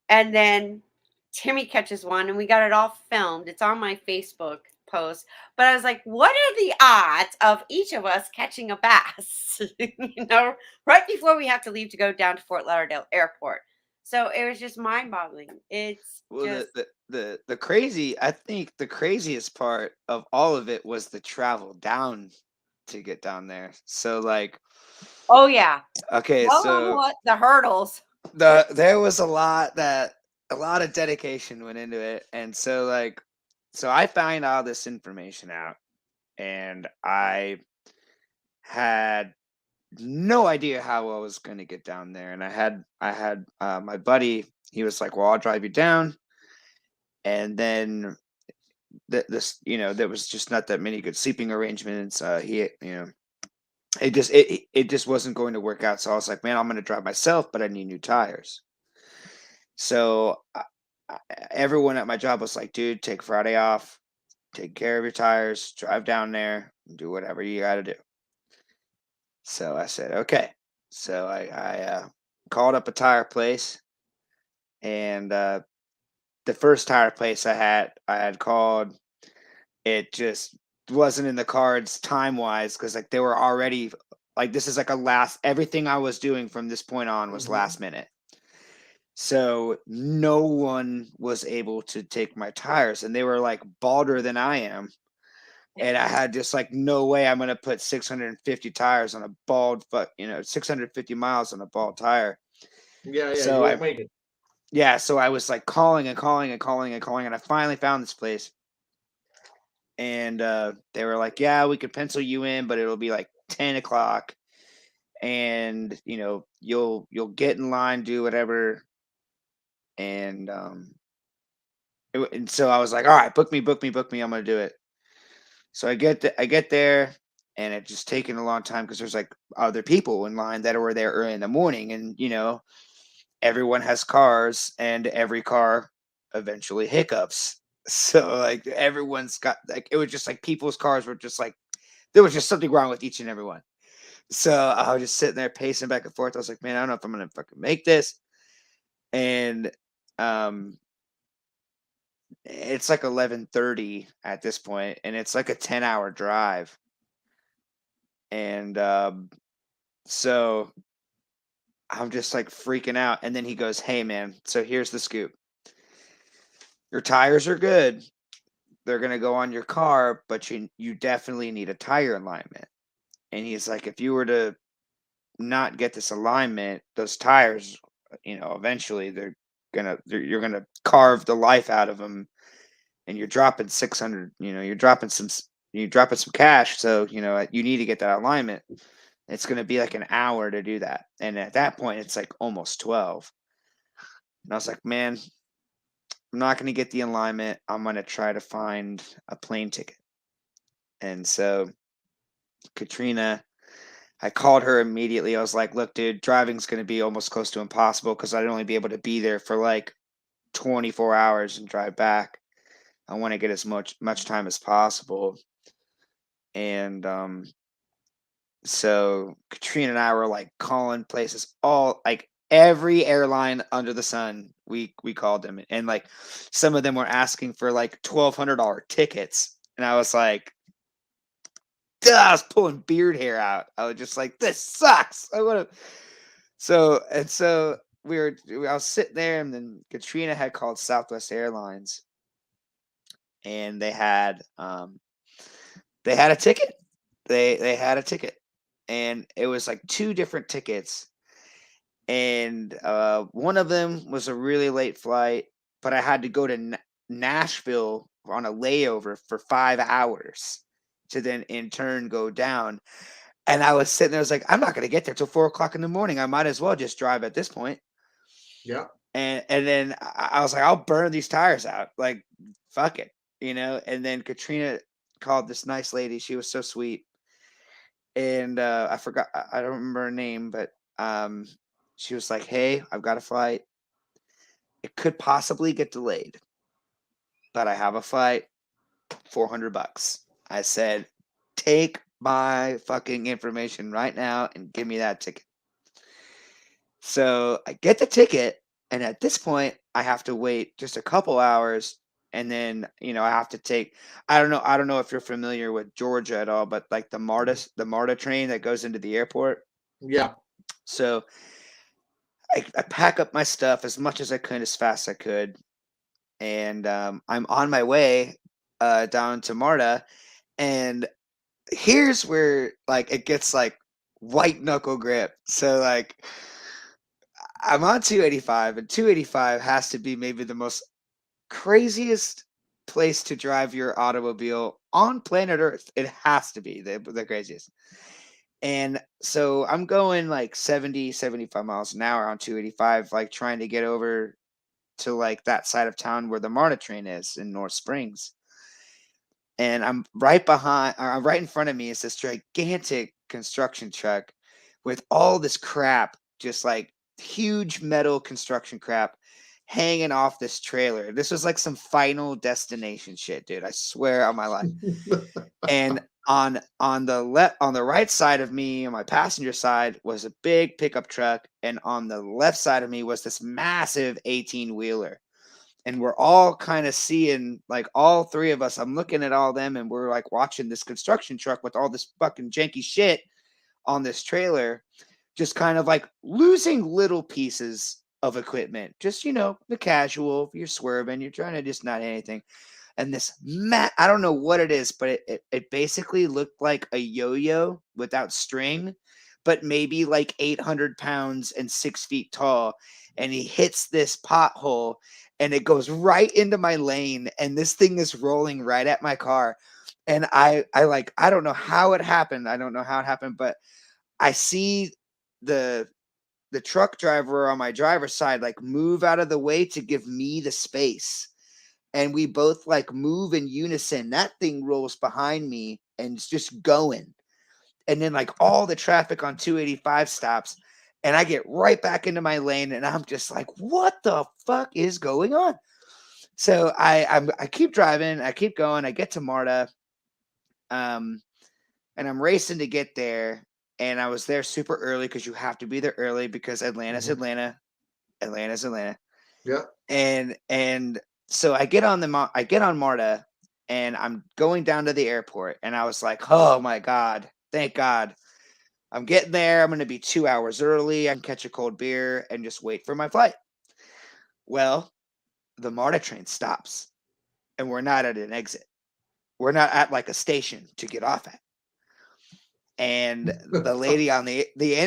And then Timmy catches one, and we got it all filmed. It's on my Facebook post. But I was like, what are the odds of each of us catching a bass? Right before we have to leave to go down to Fort Lauderdale Airport. So it was just mind boggling. It's Well, just, the crazy, I think the craziest part of all of it was the travel down to get down there. So like, oh, yeah. okay, Tell them so what the hurdles. there was a lot of dedication went into it, and so I found all this information out, and I had no idea how I was going to get down there, and I had my buddy. He was like, "Well, I'll drive you down," and then there was just not that many good sleeping arrangements. It just wasn't going to work out. So I was like, man, I'm going to drive myself, but I need new tires. So everyone at my job was like, dude, take Friday off, take care of your tires, drive down there, and do whatever you got to do. So I said, okay. So I called up a tire place, and the first tire place I had called, it just wasn't in the cards time wise because like they were already like this is like a last everything I was doing from this point on was Mhm. last minute. So no one was able to take my tires, and they were like balder than I am. And I had just like no way I'm gonna put 650 tires on a bald 650 miles on a bald tire. Yeah, So you won't make it. so I was like calling and calling and calling and calling, and I finally found this place. And they were like, "Yeah, we could pencil you in, but it'll be like 10 o'clock, and you'll get in line, do whatever." And and so I was like, "All right, book me, book me, book me. I'm gonna do it." So I get there, and it just taken a long time because there's like other people in line that were there early in the morning, and everyone has cars, and every car eventually hiccups. So like everyone's got like it was just like people's cars were just like there was just something wrong with each and every one. So I was just sitting there pacing back and forth. I was like, man, I don't know if I'm gonna fucking make this. And um it's like 11:30 at this point, and it's like a 10-hour drive. And so I'm just like freaking out. And then he goes, hey man, so here's the scoop. Your tires are good. They're gonna go on your car, but you definitely need a tire alignment. And he's like, if you were to not get this alignment, those tires, eventually you're gonna carve the life out of them, and you're dropping 600. You're dropping some cash, so you need to get that alignment. It's gonna be like an hour to do that, and at that point, it's like almost 12. And I was like, man, I'm not gonna get the alignment. I'm gonna try to find a plane ticket. And so Katrina, I called her immediately. I was like, look, dude, driving's going to be almost close to impossible because I'd only be able to be there for like 24 hours and drive back. I want to get as much time as possible. And so Katrina and I were like calling places, all like every airline under the sun. We called them, and like some of them were asking for like $1,200 tickets, and I was like, I was pulling beard hair out. I was just like, this sucks. I want to. So I was sitting there, and then Katrina had called Southwest Airlines, and they had a ticket. They had a ticket, and it was like 2 different tickets, and one of them was a really late flight, but I had to go to Nashville on a layover for 5 hours to then in turn go down. And I was sitting there, I was like, I'm not going to get there till 4:00 in the morning. I might as well just drive at this point. Yeah. And then I was like, I'll burn these tires out. Like, fuck it, you know? And then Katrina called this nice lady. She was so sweet. And I forgot, I don't remember her name, but she was like, hey, I've got a flight. It could possibly get delayed, but I have a flight, $400. I said, take my fucking information right now and give me that ticket. So I get the ticket, and at this point, I have to wait just a couple hours, and then I have to take. I don't know if you're familiar with Georgia at all, but like the MARTA train that goes into the airport. Yeah. So I pack up my stuff as much as I could, as fast as I could, and I'm on my way down to MARTA, and here's where like it gets like white knuckle grip. So like I'm on 285, and 285 has to be maybe the most craziest place to drive your automobile on planet Earth. It has to be the craziest. And so I'm going like 70, 75 miles an hour on 285, like trying to get over to like that side of town where the MARTA train is in North Springs. And I'm right in front of me is this gigantic construction truck with all this crap, just like huge metal construction crap hanging off this trailer. This was like some Final Destination shit, dude. I swear on my life. And on the right side of me, on my passenger side, was a big pickup truck, and on the left side of me was this massive 18-wheeler. And we're all kind of seeing, like, all 3 of us. I'm looking at all them, and we're like watching this construction truck with all this fucking janky shit on this trailer, just kind of like losing little pieces of equipment. Just, the casual, you're swerving, you're trying to just not hit anything. And this I don't know what it is, but it basically looked like a yo-yo without string, but maybe like 800 pounds and 6 feet tall. And he hits this pothole, and it goes right into my lane, and this thing is rolling right at my car. And I don't know how it happened. But I see the truck driver on my driver's side like move out of the way to give me the space. And we both like move in unison. That thing rolls behind me and it's just going. And then like all the traffic on 285 stops, and I get right back into my lane, and I'm just like, what the fuck is going on? So I keep driving, I keep going, I get to MARTA, and I'm racing to get there. And I was there super early because you have to be there early because Atlanta's Atlanta. Yeah. And so I get on MARTA, and I'm going down to the airport, and I was like, oh my God, thank God. I'm getting there. I'm going to be 2 hours early. I can catch a cold beer and just wait for my flight. Well, the MARTA train stops, and we're not at an exit. We're not at like a station to get off at. And the lady on the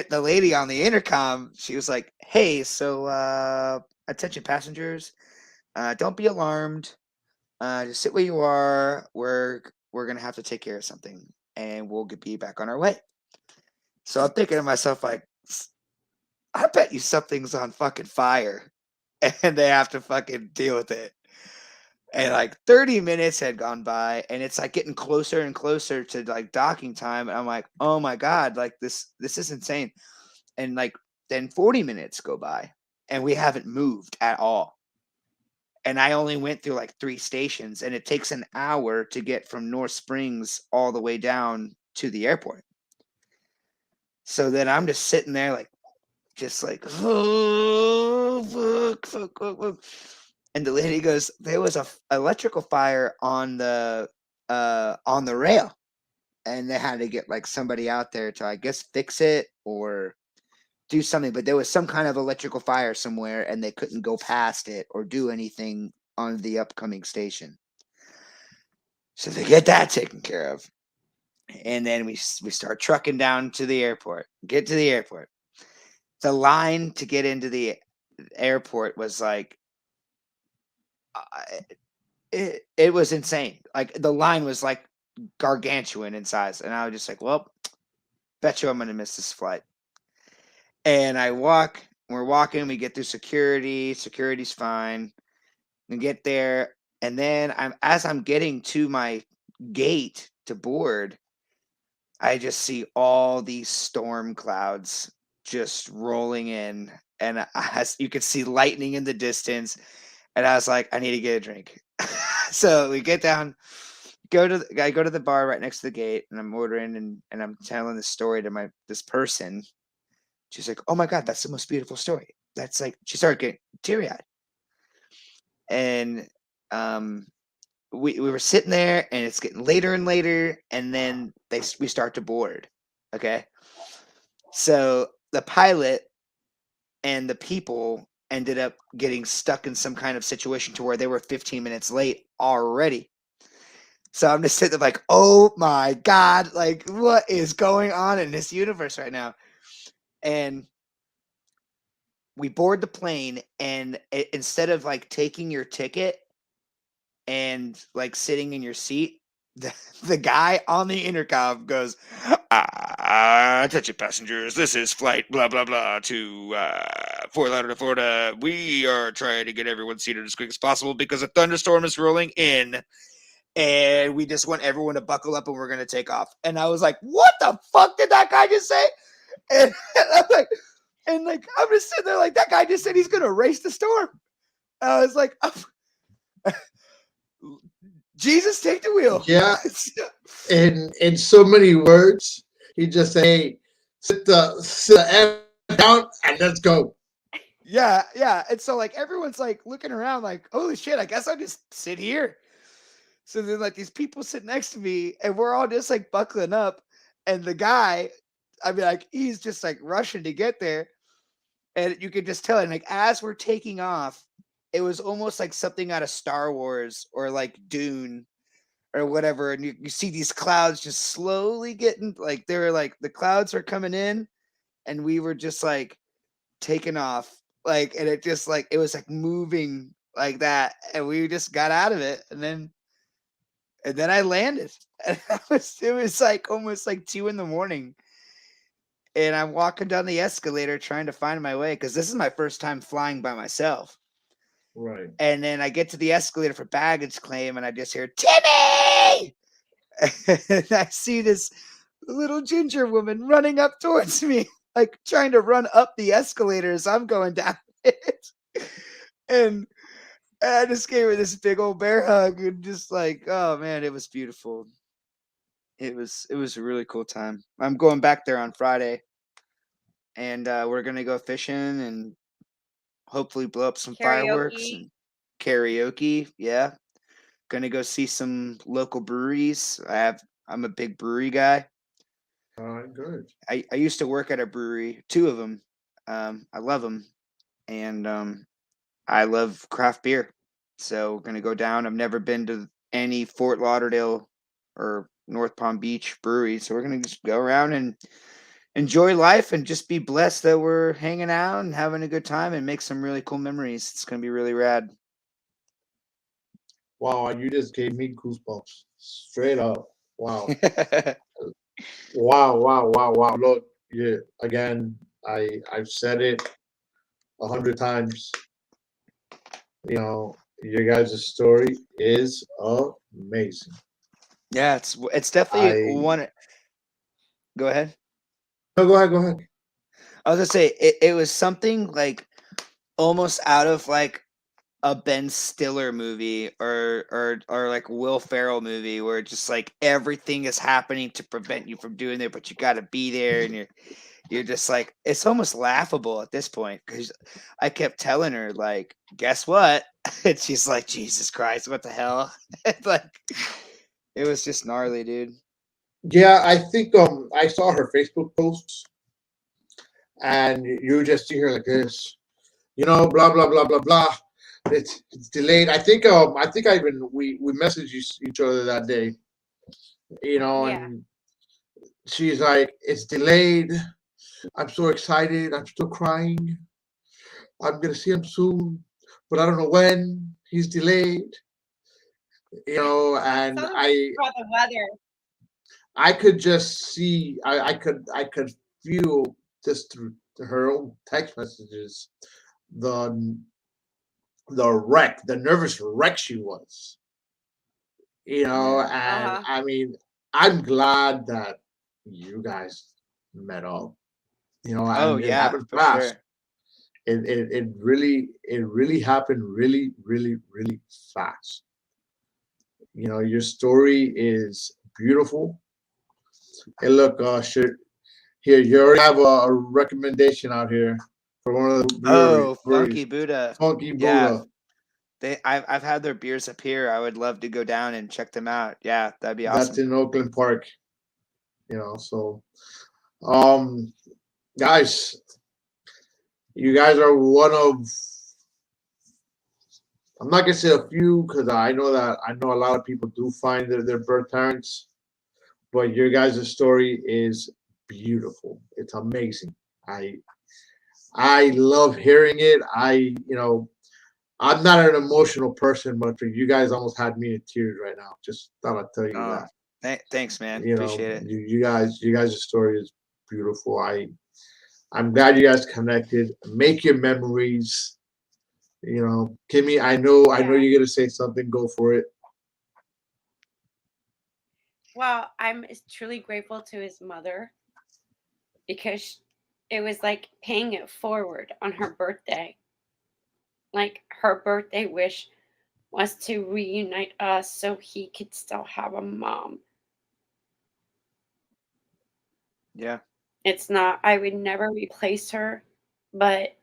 lady on the intercom, she was like, hey, so attention passengers, don't be alarmed. Just sit where you are. We're going to have to take care of something, and we'll be back on our way. So I'm thinking to myself, like, I bet you something's on fucking fire, and they have to fucking deal with it. And like 30 minutes had gone by, and it's like getting closer and closer to like docking time. And I'm like, oh my God, like this is insane. And like then 40 minutes go by, and we haven't moved at all. and I only went through like 3 stations, and it takes an hour to get from North Springs all the way down to the airport. So then I'm just sitting there like, just like, oh, fuck. And the lady goes, there was a electrical fire on the rail, and they had to get like somebody out there to, I guess, fix it or do something. But there was some kind of electrical fire somewhere, and they couldn't go past it or do anything on the upcoming station. So they get that taken care of, and then we start trucking down to the airport. Get to the airport. The line to get into the airport was like, it was insane. Like the line was like gargantuan in size, and I was just like, well, bet you I'm gonna miss this flight. And we're walking, we get through security's fine. We get there, and then as I'm getting to my gate to board, I just see all these storm clouds just rolling in, and you could see lightning in the distance, and I was like, I need to get a drink. So we get down, I go to the bar right next to the gate, and I'm ordering, and I'm telling the story to this person. She's like, oh my God, that's the most beautiful story. That's like, she started getting teary-eyed. And we were sitting there, and it's getting later and later, and then we start to board. Okay. So the pilot and the people ended up getting stuck in some kind of situation to where they were 15 minutes late already. So I'm just sitting there like, oh my God, like what is going on in this universe right now? And we board the plane, and instead of like taking your ticket and like sitting in your seat, the guy on the intercom goes, attention passengers, this is flight blah blah blah to Fort Lauderdale, Florida. We are trying to get everyone seated as quick as possible because a thunderstorm is rolling in, and we just want everyone to buckle up, and we're gonna take off. And I was like, what the fuck did that guy just say? And I'm like, I'm just sitting there like, that guy just said he's gonna race the storm. And I was like, Jesus, take the wheel. Yeah. In so many words, he just said, hey, sit the F down and let's go. Yeah. And so like everyone's like looking around like, holy shit, I guess I'll just sit here. So then like these people sit next to me, and we're all just like buckling up. And the guy, I mean, like he's just like rushing to get there. And you could just tell, and like as we're taking off, it was almost like something out of Star Wars or like Dune or whatever. And you see these clouds just slowly getting like, they were like, the clouds are coming in, and we were just like taking off. Like, and it just like, it was like moving like that. And we just got out of it. And then I landed. And it was like almost like 2 a.m. And I'm walking down the escalator trying to find my way, because this is my first time flying by myself. Right. And then I get to the escalator for baggage claim, and I just hear, Timmy! And I see this little ginger woman running up towards me, like trying to run up the escalator as I'm going down it. And I just gave her this big old bear hug, and just like, oh man, it was beautiful. It was a really cool time. I'm going back there on Friday, and we're gonna go fishing and hopefully blow up some fireworks and karaoke. Yeah, gonna go see some local breweries. I'm a big brewery guy. All right, good. I used to work at a brewery, 2 of them. I love them, and I love craft beer. So we're gonna go down. I've never been to any Fort Lauderdale or North Palm Beach brewery, so we're gonna just go around and enjoy life and just be blessed that we're hanging out and having a good time and make some really cool memories. It's gonna be really rad. Wow, you just gave me goosebumps. Straight up. Wow. Wow. Look, yeah, again, I've said it 100 times. You know, your guys' story is amazing. Yeah, it's definitely one. Go ahead. No, go ahead. I was gonna say it was something like almost out of like a Ben Stiller movie or like Will Ferrell movie where just like everything is happening to prevent you from doing it, but you got to be there, and you're just like, it's almost laughable at this point, because I kept telling her, like, guess what? And she's like, Jesus Christ, what the hell? It's like, it was just gnarly, dude. Yeah, I think I saw her Facebook posts, and you just see her like this, blah blah blah blah blah. It's delayed. I think I even we messaged each other that day, Yeah. and she's like, it's delayed. I'm so excited. I'm still crying. I'm gonna see him soon, but I don't know when. He's delayed, and Tell them about the weather. I could just see, I could feel just through her own text messages the the nervous wreck she was, and Uh-huh. I mean, I'm glad that you guys met up, Oh and it yeah, happened for fast. sure. It really happened really, really, really fast. Your story is beautiful. Hey, look, shit. Here, you already have a recommendation out here for one of the Oh, breweries, Funky Buddha. Funky Yeah, Buddha. I've had their beers up here. I would love to go down and check them out. Yeah, that'd be That's awesome. in Oakland Park. So, um, guys, you guys are one of. I'm not gonna say a few because I know a lot of people do find their birth parents, but your guys' story is beautiful. It's amazing. I I love hearing it. I'm not an emotional person, but you guys almost had me in tears right now. Just thought I'd tell you Oh, that. thanks, man. Appreciate it. You guys' story is beautiful. I'm glad you guys connected. Make your memories. Kimmy, I know Yeah. you're gonna say something. Go for it. Well, I'm truly grateful to his mother because it was like paying it forward on her birthday. Like her birthday wish was to reunite us so he could still have a mom. Yeah. It's not, I would never replace her, but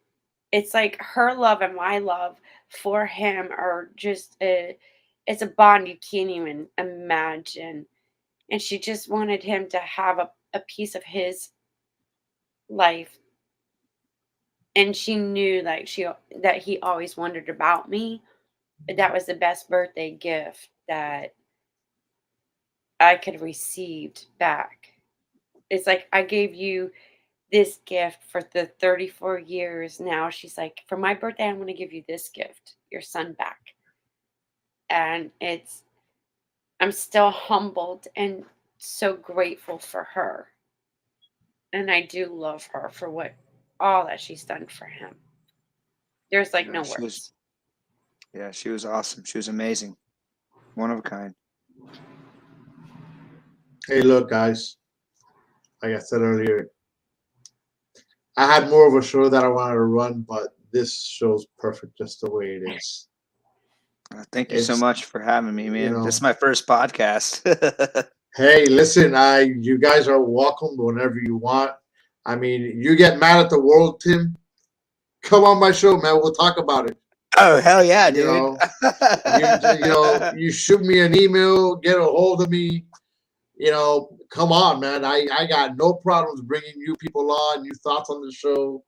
it's like her love and my love for him are just it's a bond you can't even imagine. And she just wanted him to have a piece of his life, and she knew like she that he always wondered about me. That was the best birthday gift that I could have received back. It's like I gave you this gift for the 34 years. Now she's like, for my birthday, I'm going to give you this gift, your son back. And I'm still humbled and so grateful for her. And I do love her for all that she's done for him. There's like Yeah, no words. she was awesome. She was amazing. One of a kind. Hey, look, guys. Like I said earlier, I had more of a show that I wanted to run, but this show's perfect just the way it is. Thank you so It's much for having me, you man. This know is my first podcast. Hey, listen, you guys are welcome whenever you want. I mean, you get mad at the world, Tim. Come on my show, man. We'll talk about it. Oh, hell yeah, You dude. know, you shoot me an email, get a hold of me. Come on, man. I got no problems bringing you people on, new thoughts on the show.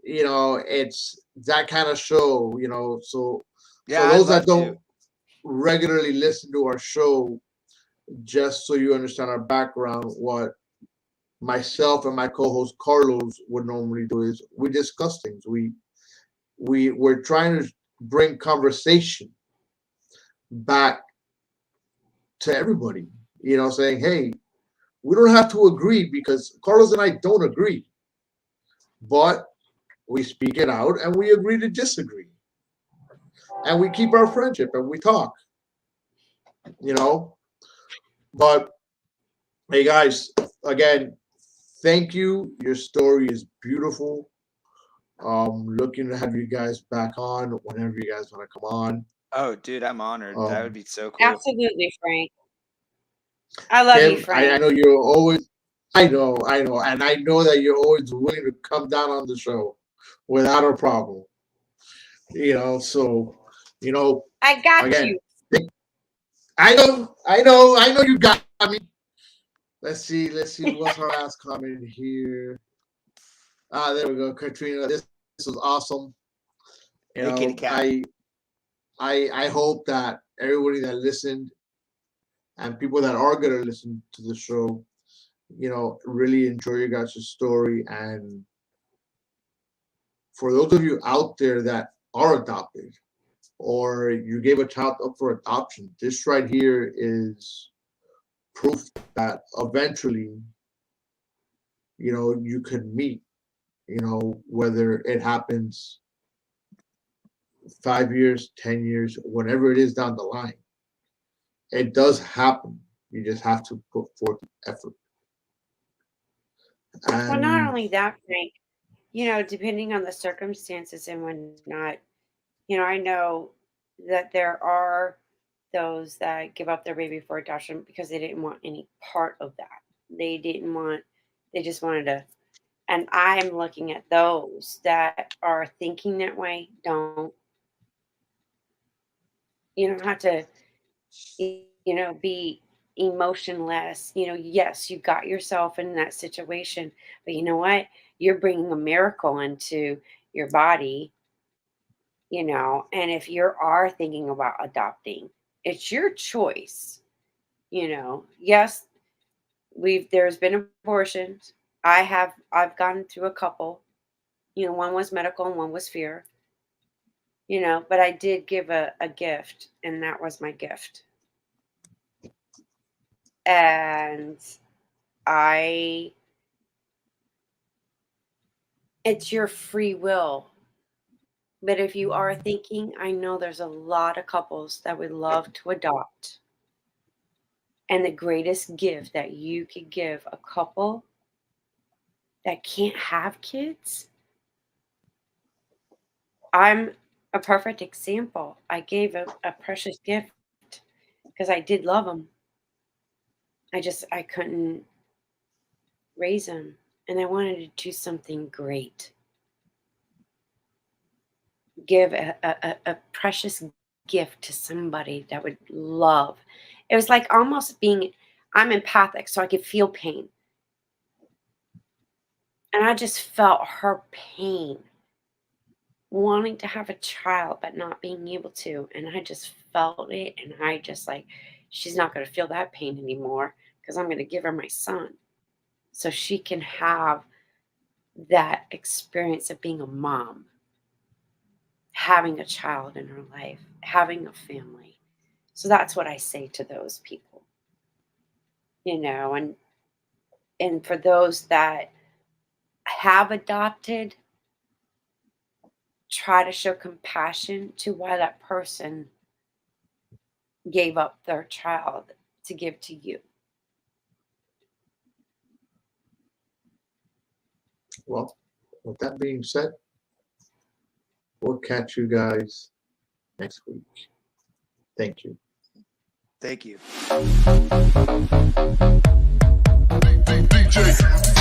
It's that kind of show. So Yeah, I'd those that love to. don't regularly listen to our show, just so you understand our background, what myself and my co-host Carlos would normally do is we discuss things. We're trying to bring conversation back to everybody. Saying, hey, we don't have to agree because Carlos and I don't agree, but we speak it out and we agree to disagree, and we keep our friendship and we talk. You know, but hey, guys, again, thank you. Your story is beautiful. Looking to have you guys back on whenever you guys want to come on. Oh, dude, I'm honored. That would be so cool. Absolutely, Frank. I love you, Kev, Frank. I know you're always. I know, and I know that you're always willing to come down on the show without a problem. So I got again, you. I know you got me. Let's see what's our last comment here. There we go, Katrina. This was awesome. Hey, kitty cat. I hope that everybody that listened and people that are gonna listen to the show, really enjoy your guys' story. And for those of you out there that are adopted or you gave a child up for adoption, this right here is proof that eventually, you can meet, whether it happens 5 years, 10 years, whatever it is down the line. It does happen. You just have to put forth effort. Well, not only that, Frank, depending on the circumstances and whatnot, I know that there are those that give up their baby for adoption because they didn't want any part of that. They just wanted to. And I'm looking at those that are thinking that way. You don't have to, be emotionless. Yes, you got yourself in that situation, but you know what? You're bringing a miracle into your body, and if you are thinking about adopting, it's your choice. Yes, there's been abortions. I've gone through a couple. One was medical and one was fear. But I did give a gift, and that was my gift. And it's your free will. But if you are thinking, I know there's a lot of couples that would love to adopt. And the greatest gift that you could give a couple that can't have kids, I'm a perfect example. I gave a precious gift because I did love them. I couldn't raise them, and I wanted to do something great. Give a precious gift to somebody that would love. It was like almost I'm empathic, so I could feel pain. And I just felt her pain, wanting to have a child, but not being able to. And I just felt it. And I just she's not going to feel that pain anymore because I'm going to give her my son so she can have that experience of being a mom, having a child in her life, having a family. So that's what I say to those people, and for those that have adopted, try to show compassion to why that person gave up their child to give to you. Well, with that being said, we'll catch you guys next week. Thank you. Thank you. DJ.